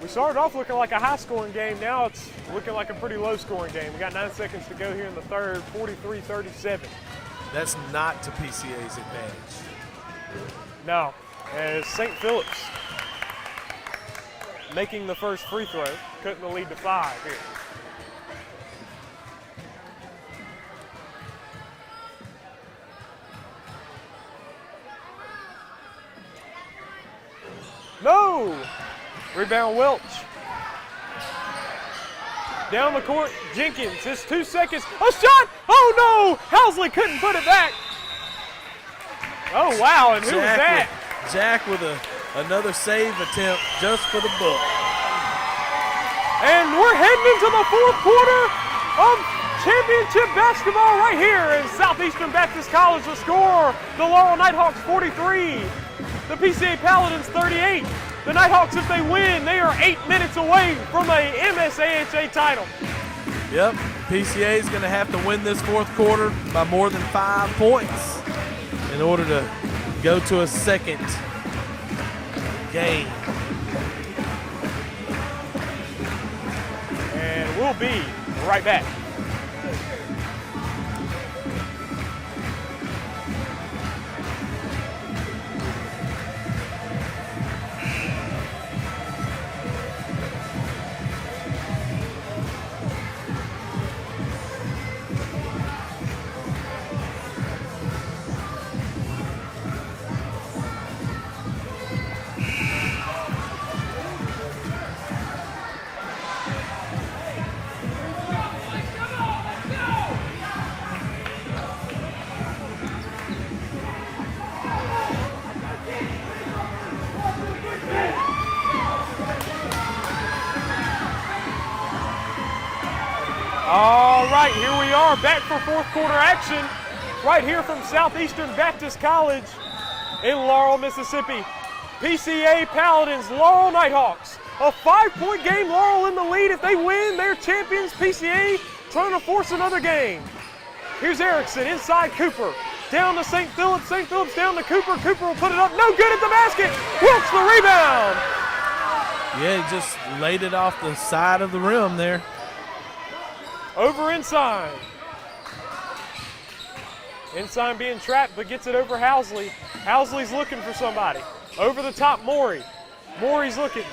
We started off looking like a high-scoring game. Now it's looking like a pretty low-scoring game. We got 9 seconds to go here in the third, 43-37. That's not to PCA's advantage. No, as St. Philip's making the first free throw, cutting the lead to 5 here. No! Rebound Welch. Down the court, Jenkins, his 2 seconds. A shot! Oh no! Housley couldn't put it back. Oh wow, and who was that? Jack with a Another save attempt just for the book. And we're heading into the fourth quarter of championship basketball right here in Southeastern Baptist College. The score, the Laurel Knighthawks 43, the PCA Paladins 38. The Knighthawks, if they win, they are 8 minutes away from a MSAHA title. Yep, PCA is going to have to win this fourth quarter by more than 5 points in order to go to a second game. And we'll be right back. All right, here we are back for fourth quarter action right here from Southeastern Baptist College in Laurel, Mississippi. PCA Paladins, Laurel Knighthawks. A 5-point game, Laurel in the lead. If they win, they're champions. PCA trying to force another game. Here's Erickson inside Cooper. Down to St. Phillips. St. Phillips down to Cooper. Cooper will put it up. No good at the basket. Wilkes the rebound. Yeah, he just laid it off the side of the rim there. Over Ensign. Ensign being trapped, but gets it over Housley. Housley's looking for somebody. Over the top, Morey. Morey's looking.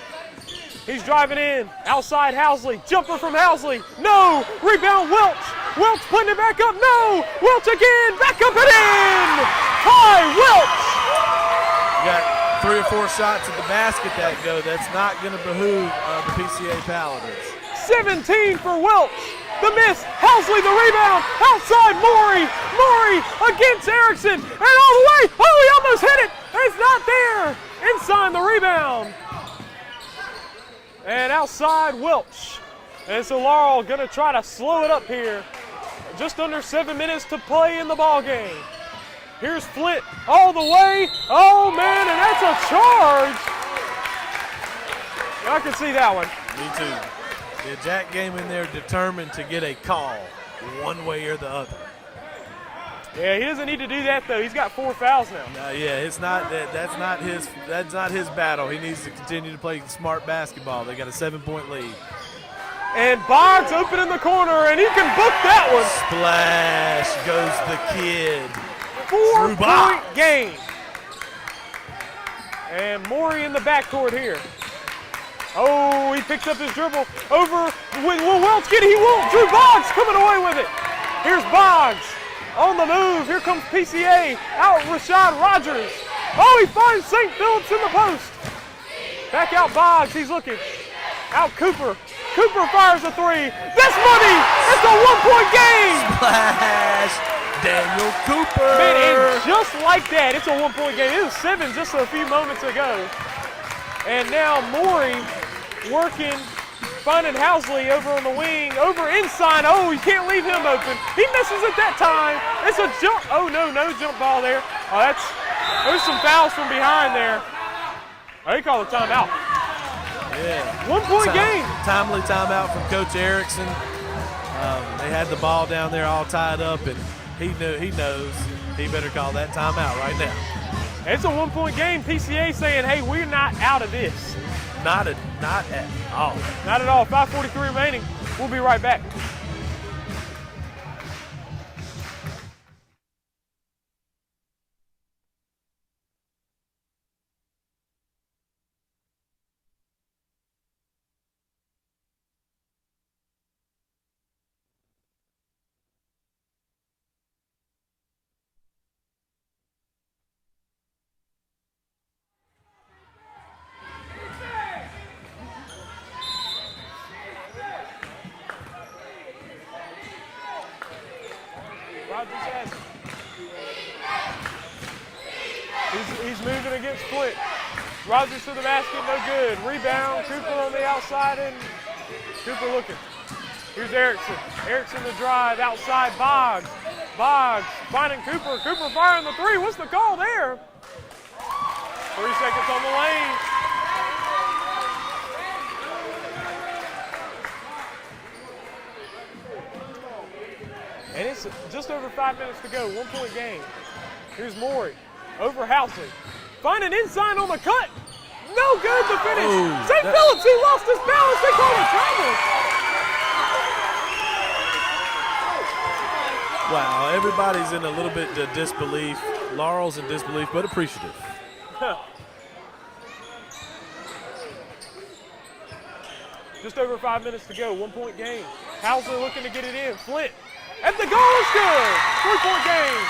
He's driving in. Outside Housley. Jumper from Housley. No! Rebound Welch. Welch putting it back up. No! Welch again. Back up and in! Hi, Welch! You got 3 or 4 shots at the basket that go. That's not going to behoove the PCA Paladins. 17 for Welch. The miss, Housley the rebound, outside Morey, Morey against Erickson, and all the way, oh, he almost hit it, it's not there, Ensign the rebound. And outside Welch, and so Laurel gonna try to slow it up here. Just under 7 minutes to play in the ball game. Here's Flint all the way, oh man, and that's a charge. I can see that one. Me too. Yeah, Jack came in there determined to get a call one way or the other. Yeah, he doesn't need to do that though. He's got 4 fouls now. Yeah, it's not that's not his battle. He needs to continue to play smart basketball. They got a 7-point lead. And Boggs open in the corner, and he can book that one. Splash goes the kid. 4-point game. And Morey in the backcourt here. Oh, he picks up his dribble over. Will Welch get it? He won't. Drew Boggs coming away with it. Here's Boggs on the move. Here comes PCA. Out Rashad Rogers. Oh, he finds St. Phillips in the post. Back out Boggs. He's looking. Out Cooper. Cooper fires a 3. That's money. It's a 1-point game. Splash. Daniel Cooper. Man, and just like that, it's a 1-point game. It was 7 just a few moments ago. And now Morey working, finding Housley over on the wing, over Ensign. Oh, you can't leave him open. He misses at that time. It's a jump. Oh, no jump ball there. Oh, there's some fouls from behind there. Oh, he called a timeout. Yeah. 1-point game. Timely timeout from Coach Erickson. They had the ball down there all tied up, and he knows he better call that timeout right now. It's a 1-point game. PCA saying, hey, we're not out of this. Not at all. Not at all. 5:43 remaining. We'll be right back. He's moving against Flint. Rogers to the basket, no good. Rebound, Cooper on the outside, and Cooper looking. Here's Erickson. Erickson the drive, outside Boggs. Boggs finding Cooper. Cooper firing the three. What's the call there? 3 seconds on the lane. And it's just over 5 minutes to go, 1 point game. Here's Morey, over Housley. Finding inside on the cut. No good to finish. Oh, St. Phillips, he lost his balance. They called a travel. Wow, everybody's in a little bit of disbelief. Laurel's in disbelief, but appreciative. Just over 5 minutes to go, 1 point game. Housley looking to get it in. Flint at the goal is good. 3 point game.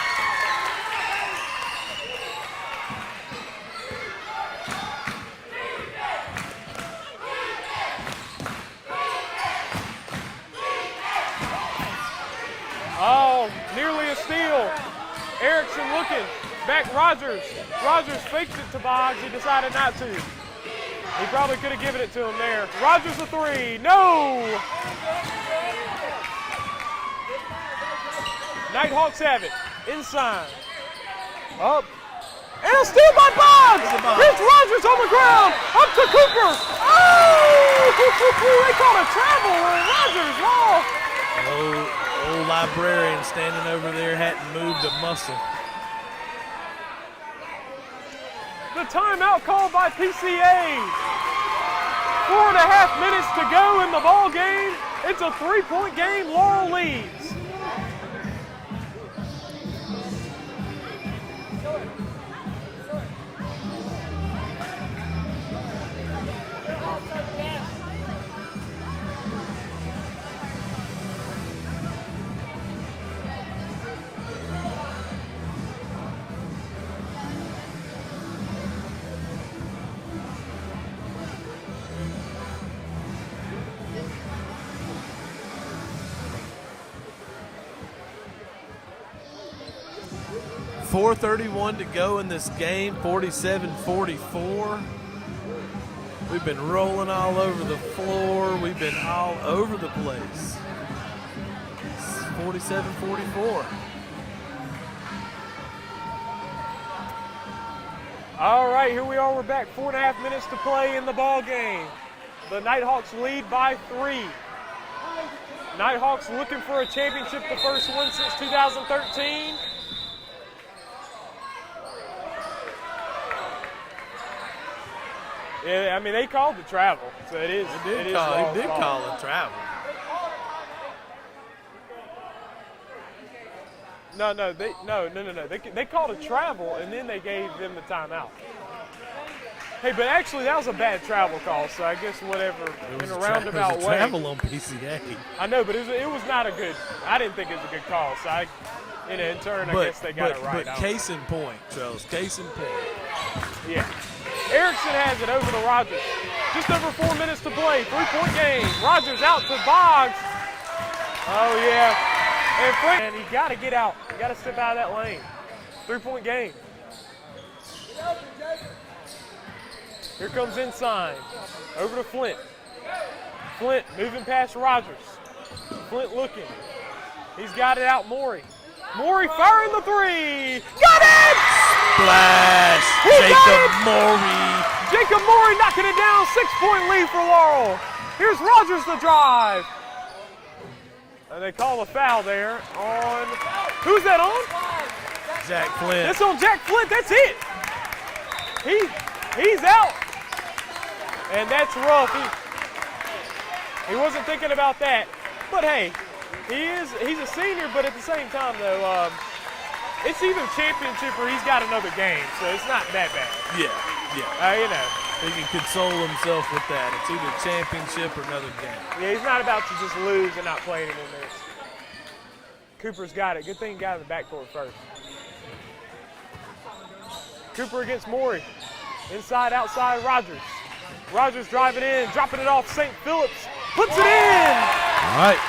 Oh, nearly a steal. Erickson looking. Back Rogers. Rogers fakes it to Boggs. He decided not to. He probably could have given it to him there. Rogers the three. No! Knighthawks have it. Inside. Up. And a steal by Boggs! Here's Rogers on the ground. Up to Cooper. Oh! They caught a travel on Rogers. Oh! Old librarian standing over there hadn't moved a muscle. The timeout called by PCA. 4.5 minutes to go in the ball game. It's a 3-point game. Laurel leads. .431 to go in this game, 47-44. We've been rolling all over the floor. We've been all over the place. 47-44. All right, here we are. We're back. 4.5 minutes to play in the ball game. The Knighthawks lead by 3. Knighthawks looking for a championship, the first one since 2013. Yeah, I mean, they called the travel, so it is. He did call it travel. No. They called a travel, and then they gave them the timeout. Hey, but actually, that was a bad travel call, so I guess whatever, in a roundabout it was a way. travel on PCA. I know, but it was not a good, I didn't think it was a good call, so in turn, I guess they got it right. But case in point, Charles, case in point. Yeah. Erickson has it over to Rogers. Just over 4 minutes to play. 3-point game. Rogers out to Boggs. Oh, yeah. And you got to get out. You got to step out of that lane. 3-point game. Here comes inside. Over to Flint. Flint moving past Rogers. Flint looking. He's got it out, Morey. Morey firing the three. Got it! Splash! Jacob Morey. Jacob Morey knocking it down. 6-point lead for Laurel. Here's Rogers the drive. And they call a foul there on, who's that on? Jack Flint. That's on Jack Flint. That's it. He's out. And that's rough. He wasn't thinking about that. But hey, he's a senior, but at the same time though, it's either championship or he's got another game, so it's not that bad. Yeah. You know. He can console himself with that. It's either championship or another game. Yeah, he's not about to just lose and not play anymore. Cooper's got it. Good thing he got in the backcourt first. Cooper against Morey. Inside, outside, Rogers. Rogers driving in, dropping it off St. Phillips. Puts it in! All right.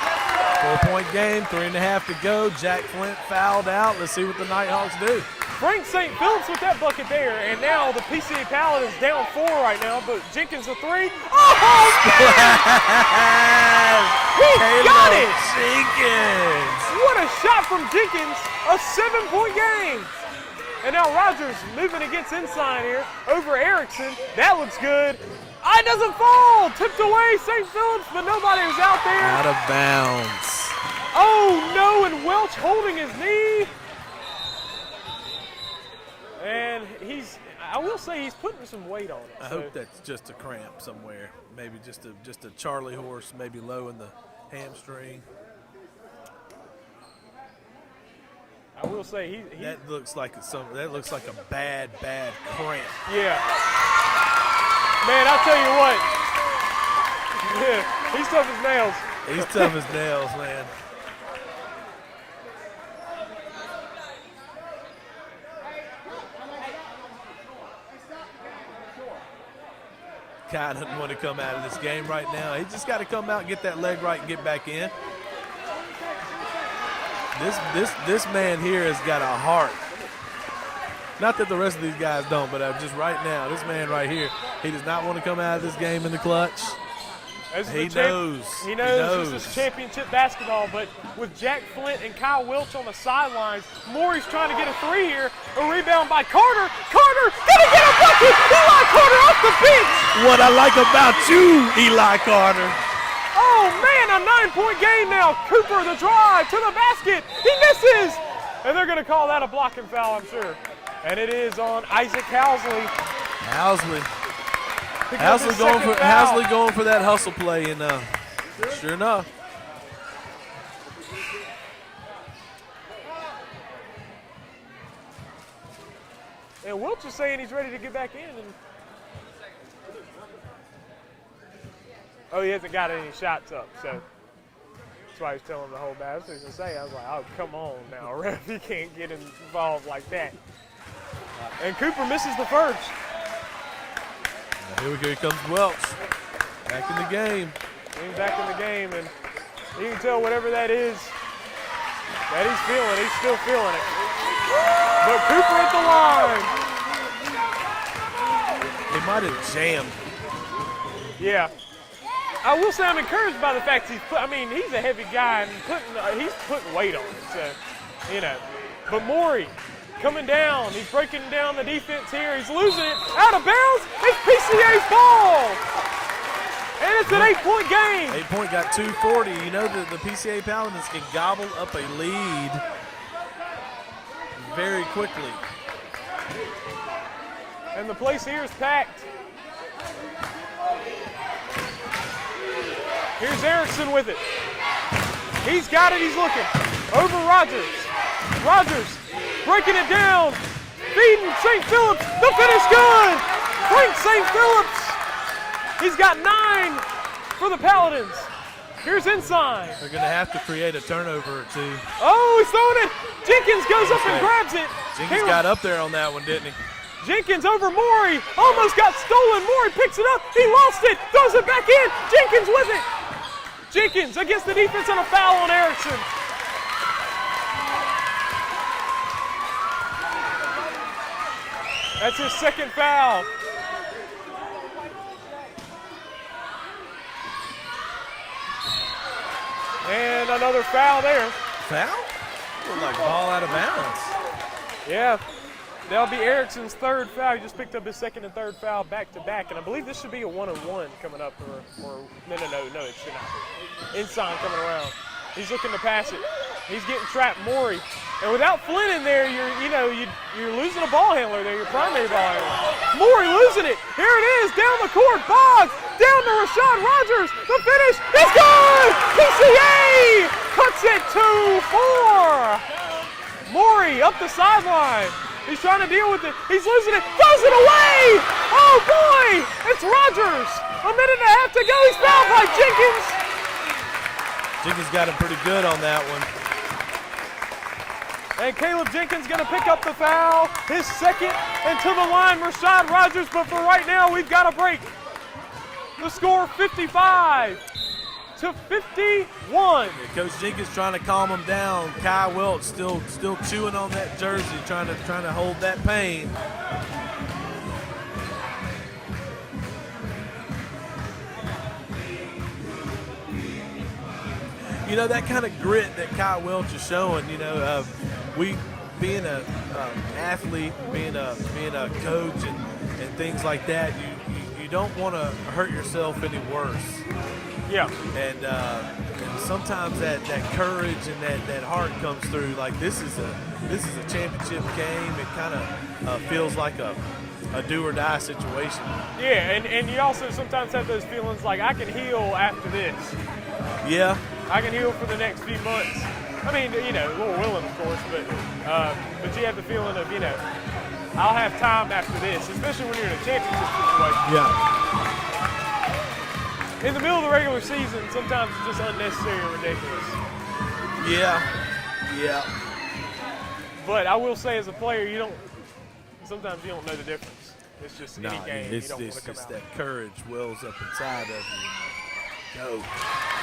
4-point game, 3.5 to go. Jack Flint fouled out. Let's see what the Knighthawks do. Frank St. Phillips with that bucket there, and now the PCA Paladins down 4 right now, but Jenkins a 3. Oh, man! He got it! Jenkins! What a shot from Jenkins, a 7-point game. And now Rogers moving against Ensign here over Erickson. That looks good. It doesn't fall. Tipped away St. Phillips, but nobody was out there. Out of bounds. Oh no, and Welch holding his knee. And I will say he's putting some weight on it. I hope that's just a cramp somewhere. Maybe just a Charlie horse, maybe low in the hamstring. I will say that looks like a bad cramp. Yeah. Man, I'll tell you what. Yeah, he's tough as nails. He's tough as nails, man. Kai doesn't want to come out of this game right now. He just got to come out, get that leg right, and get back in. This man here has got a heart. Not that the rest of these guys don't, but just right now, this man right here, he does not want to come out of this game in the clutch. He knows. He knows this is championship basketball, but with Jack Flint and Kyle Welch on the sidelines, Morey's trying to get a 3 here. A rebound by Carter. Carter gonna get a bucket. Eli Carter off the bench. What I like about you, Eli Carter. Oh man, a 9-point game now. Cooper the drive to the basket. He misses, and they're gonna call that a blocking foul, I'm sure. And it is on Isaac Housley. Housley going for that hustle play, and sure enough. And Welch is saying he's ready to get back in. Oh, he hasn't got any shots up, so that's why he's telling him to hold back. That's what he was going to say. I was like, oh, come on now, ref. He can't get involved like that. And Cooper misses the first. Now here we go. Here comes Welch. Back in the game. He's back in the game, and you can tell whatever that is, that he's feeling. He's still feeling it. But Cooper at the line. He might have jammed. Yeah. I will say I'm encouraged by the fact he's a heavy guy and he's putting weight on it. So, But Morey coming down. He's breaking down the defense here. He's losing it. Out of bounds. It's PCA's ball. And it's an 8-point game. 8-point got 240. You know that the PCA Paladins can gobble up a lead very quickly. And the place here is packed. Here's Erickson with it. He's got it. He's looking. Over Rogers. Rogers breaking it down. Feeding St. Phillips. The finish good. Frank St. Phillips. He's got 9 for the Paladins. Here's Ensign. They're going to have to create a turnover or two. Oh, he's throwing it. Jenkins goes up and grabs it. Jenkins got up there on that one, didn't he? Jenkins over Morey. Almost got stolen. Morey picks it up. He lost it. Throws it back in. Jenkins with it. Jenkins against the defense on a foul on Erickson. That's his second foul. And another foul there. Foul? Looked like ball out of bounds. Yeah. That'll be Erickson's third foul. He just picked up his second and third foul back-to-back. And I believe this should be a 1-on-1 coming up. No, it should not be. Ensign coming around. He's looking to pass it. He's getting trapped, Morey. And without Flynn in there, you're losing a ball handler there, your primary ball handler. Morey losing it. Here it is, down the court. Boggs, down to Rashad Rogers. The finish is good! PCA cuts it 2-4. Morey up the sideline. He's trying to deal with it. He's losing it. Throws it away! Oh, boy! It's Rogers. A minute and a half to go. He's fouled by Jenkins. Jenkins got him pretty good on that one. And Caleb Jenkins going to pick up the foul. His second, and to the line, Rashad Rogers. But for right now, we've got a break. The score 55 to 51. Coach Jenkins trying to calm him down. Kai Welch still chewing on that jersey, trying to hold that pain. You know, that kind of grit that Kai Welch is showing, you know, we being an athlete, being a coach and things like that, you don't want to hurt yourself any worse. Yeah. And sometimes that courage and that heart comes through. Like this is a championship game. It kind of feels like a do or die situation. Yeah, and you also sometimes have those feelings like I can heal after this. Yeah. I can heal for the next few months. I mean, you know, Lord willing, of course, but you have the feeling of, you know, I'll have time after this, especially when you're in a championship situation. Yeah. In the middle of the regular season, sometimes it's just unnecessary and ridiculous. Yeah. But I will say, as a player, sometimes you don't know the difference. It's just any game. It's you don't want to come just out. that courage wells up inside of you. Go.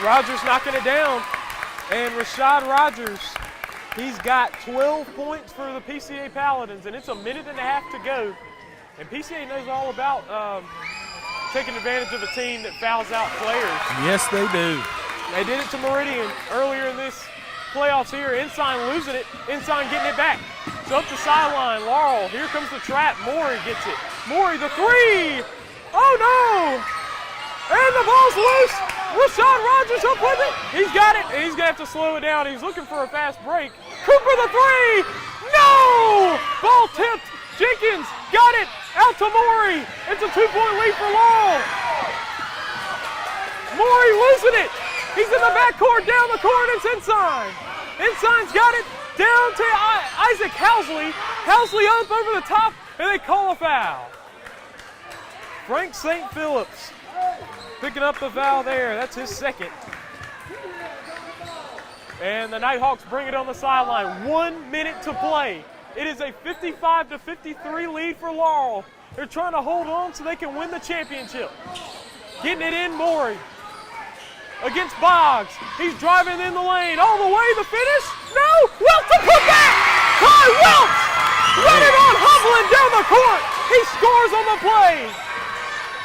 Rogers knocking it down, and Rashad Rogers, he's got 12 points for the PCA Paladins, and it's a minute and a half to go. And PCA knows all about taking advantage of a team that fouls out players. Yes, they do. They did it to Meridian earlier in this playoffs here. Ensign losing it. Ensign getting it back. So up the sideline, Laurel. Here comes the trap. Maury gets it. Maury, the three. Oh, no. And the ball's loose. Rashad Rogers up with it. He's got it. And he's going to have to slow it down. He's looking for a fast break. Cooper, the three. No. Ball tipped. Jenkins got it. Out to Maury. It's a 2-point lead for Laurel. Maury losing it. He's in the backcourt, down the court. It's Ensign. Ensign's got it down to Isaac Housley. Housley up over the top, and they call a foul. Frank St. Phillips picking up the foul there. That's his second. And the Knighthawks bring it on the sideline. 1 minute to play. It is a 55-53 lead for Laurel. They're trying to hold on so they can win the championship. Getting it in, Maury against Boggs. He's driving in the lane. All the way, the finish. No! Welch to put back! Kai Welch! Running on Hovland down the court. He scores on the play.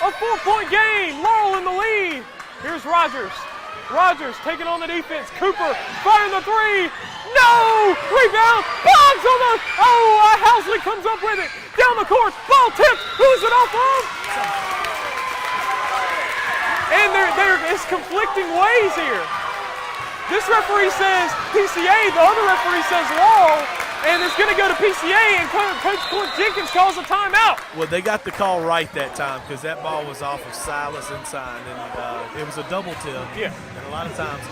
A 4-point game. Laurel in the lead. Here's Rogers. Rogers taking on the defense. Cooper firing the three. No! Rebound. Boggs on the... Housley comes up with it. Down the court. Ball tipped. Who's it off of? And it's conflicting ways here. This referee says PCA. The other referee says Laurel. And it's going to go to PCA, and Coach Clint Jenkins calls a timeout. Well, they got the call right that time because that ball was off of Silas Ensign, and it was a double tip. Yeah. And a lot of times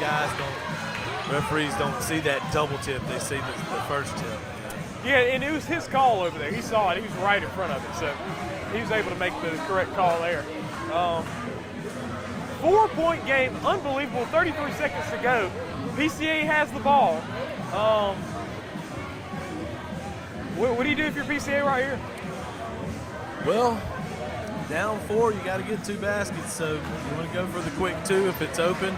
referees don't see that double tip. They see the first tip. Yeah, and it was his call over there. He saw it. He was right in front of it, so he was able to make the correct call there. 4-point game, unbelievable. 33 seconds to go. PCA has the ball. What do you do if you're PCA right here? Well, down 4, you got to get 2 baskets, so you want to go for the quick 2 if it's open.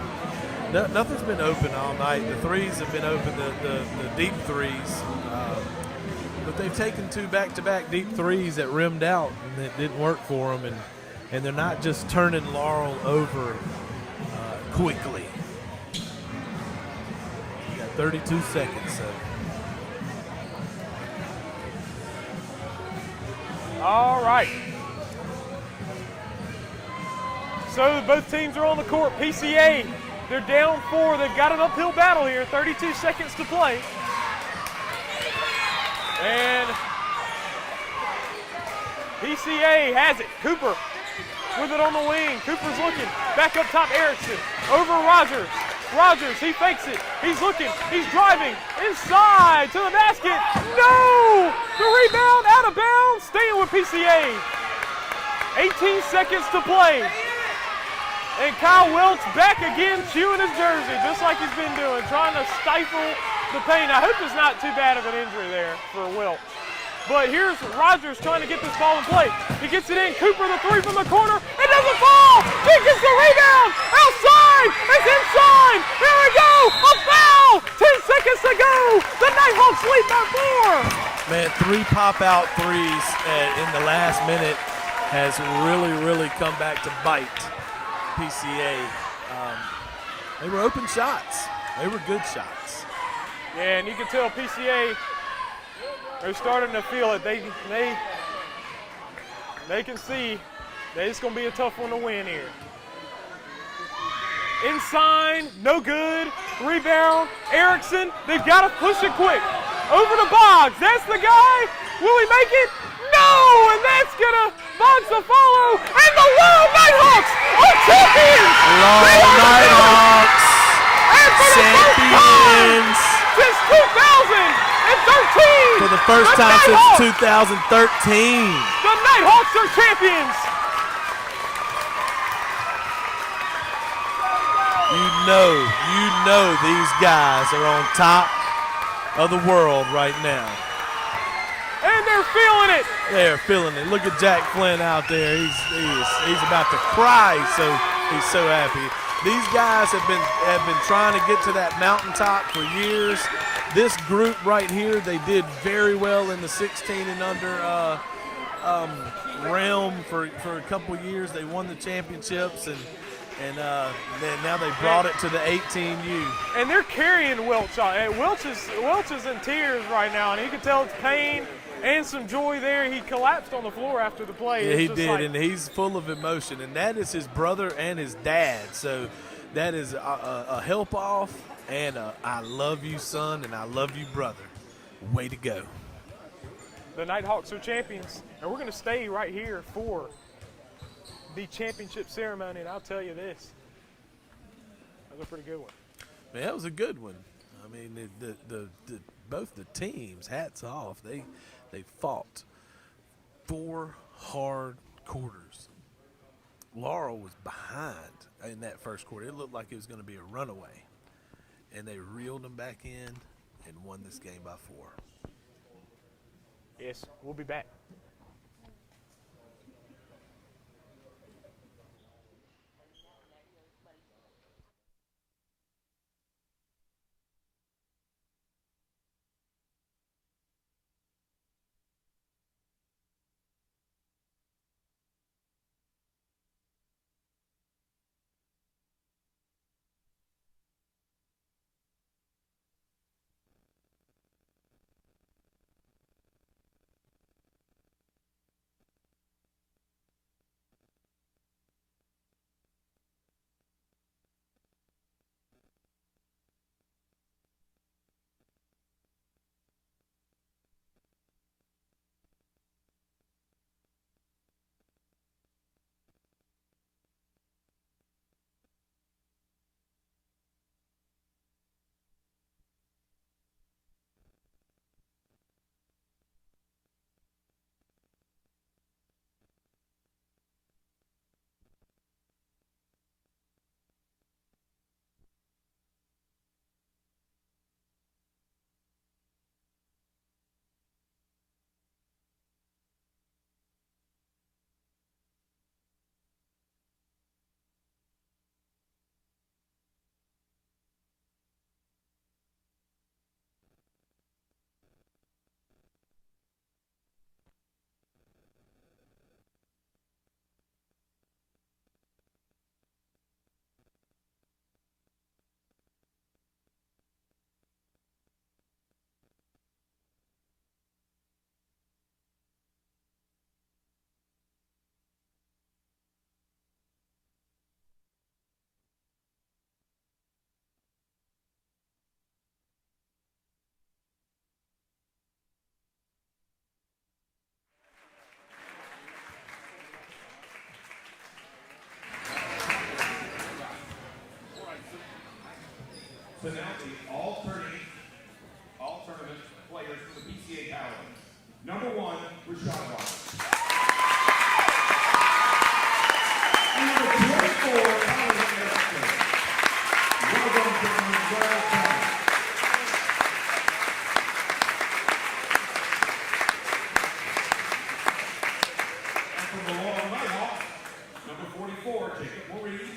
Nothing's been open all night. The threes have been open, the deep threes. But they've taken 2 back-to-back deep threes that rimmed out, and it didn't work for them. And they're not just turning Laurel over quickly. You got 32 seconds, so. All right. So both teams are on the court. PCA, they're down 4. They've got an uphill battle here. 32 seconds to play. And PCA has it. Cooper with it on the wing. Cooper's looking. Back up top, Erickson. Over Rogers. Rogers, he fakes it. He's looking. He's driving. Inside to the basket. No! The rebound out of bounds. Staying with PCA. 18 seconds to play. And Kyle Welch back again chewing his jersey just like he's been doing, trying to stifle the pain. I hope it's not too bad of an injury there for Welch. But here's Rogers trying to get this ball in play. He gets it in. Cooper, the three from the corner. It doesn't fall. Jenkins, the rebound. Outside. It's inside. pop-out threes in the last minute has really come back to bite PCA. They were open shots. They were good shots. Yeah, and you can tell PCA, they're starting to feel it. They can see that it's going to be a tough one to win here. Inside, no good. Rebound, Erickson. They've got to push it quick. Over to Boggs. That's the guy. Will he make it? No! And that's going to Boggs to follow. And the Laurel Knighthawks are champions! Laurel Knighthawks, champions! Since 2013! For the first time since 2013. The Knighthawks are champions! You know these guys are on top of the world right now. And they're feeling it. They're feeling it. Look at Jack Flynn out there. He's about to cry. He's so happy. These guys have been trying to get to that mountaintop for years. This group right here, they did very well in the 16 and under realm for a couple years. They won the championships and now they brought it to the 18U. And they're carrying Welch on. Welch is in tears right now, and you can tell it's pain and some joy there. He collapsed on the floor after the play. Yeah, he did, and he's full of emotion. And that is his brother and his dad. So that is a help off and I love you, son, and I love you, brother. Way to go. The Knighthawks are champions, and we're going to stay right here for the championship ceremony, and I'll tell you this, that was a pretty good one. Man, that was a good one. I mean, both the teams, hats off. They fought 4 hard quarters. Laurel was behind in that first quarter. It looked like it was going to be a runaway, and they reeled them back in and won this game by 4. Yes, we'll be back. Penalty, all tournament players for the PCA Paladins. Number 1, Rashad Roberts. And number 24, Paladin Erickson. Well done, gentlemen. Well done. And from the Laurel Nighthawks, number 44, Jacob Maurice.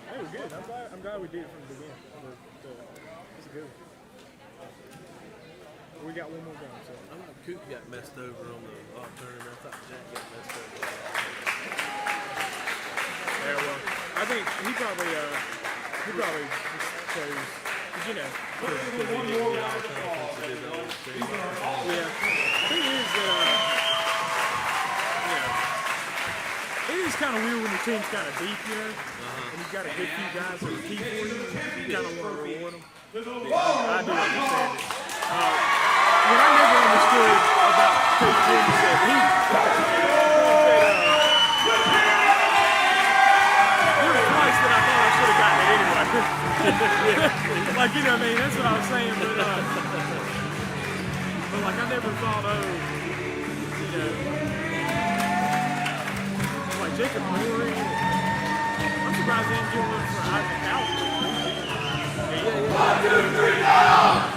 Hey, we're good. I'm glad we did it from the beginning. It's a good one. We got one more game, so. I thought Coop got messed over on the off turn. I thought Jack got messed over. Yeah, well, I think he probably just chose, you know. Yeah. The thing is that, it is kind of weird when the team's kind of deep, you know, and you've got a good few guys that are key for you. You kind of want to reward them. I do understand it. What I never understood about Coach Jim is that there was twice that I thought I should have gotten it anyway. Like, you know what I mean? That's what I was saying, but like I never thought, you know, like Jacob Murray. I'm surprised they didn't give one for Isaac Alford. Yeah.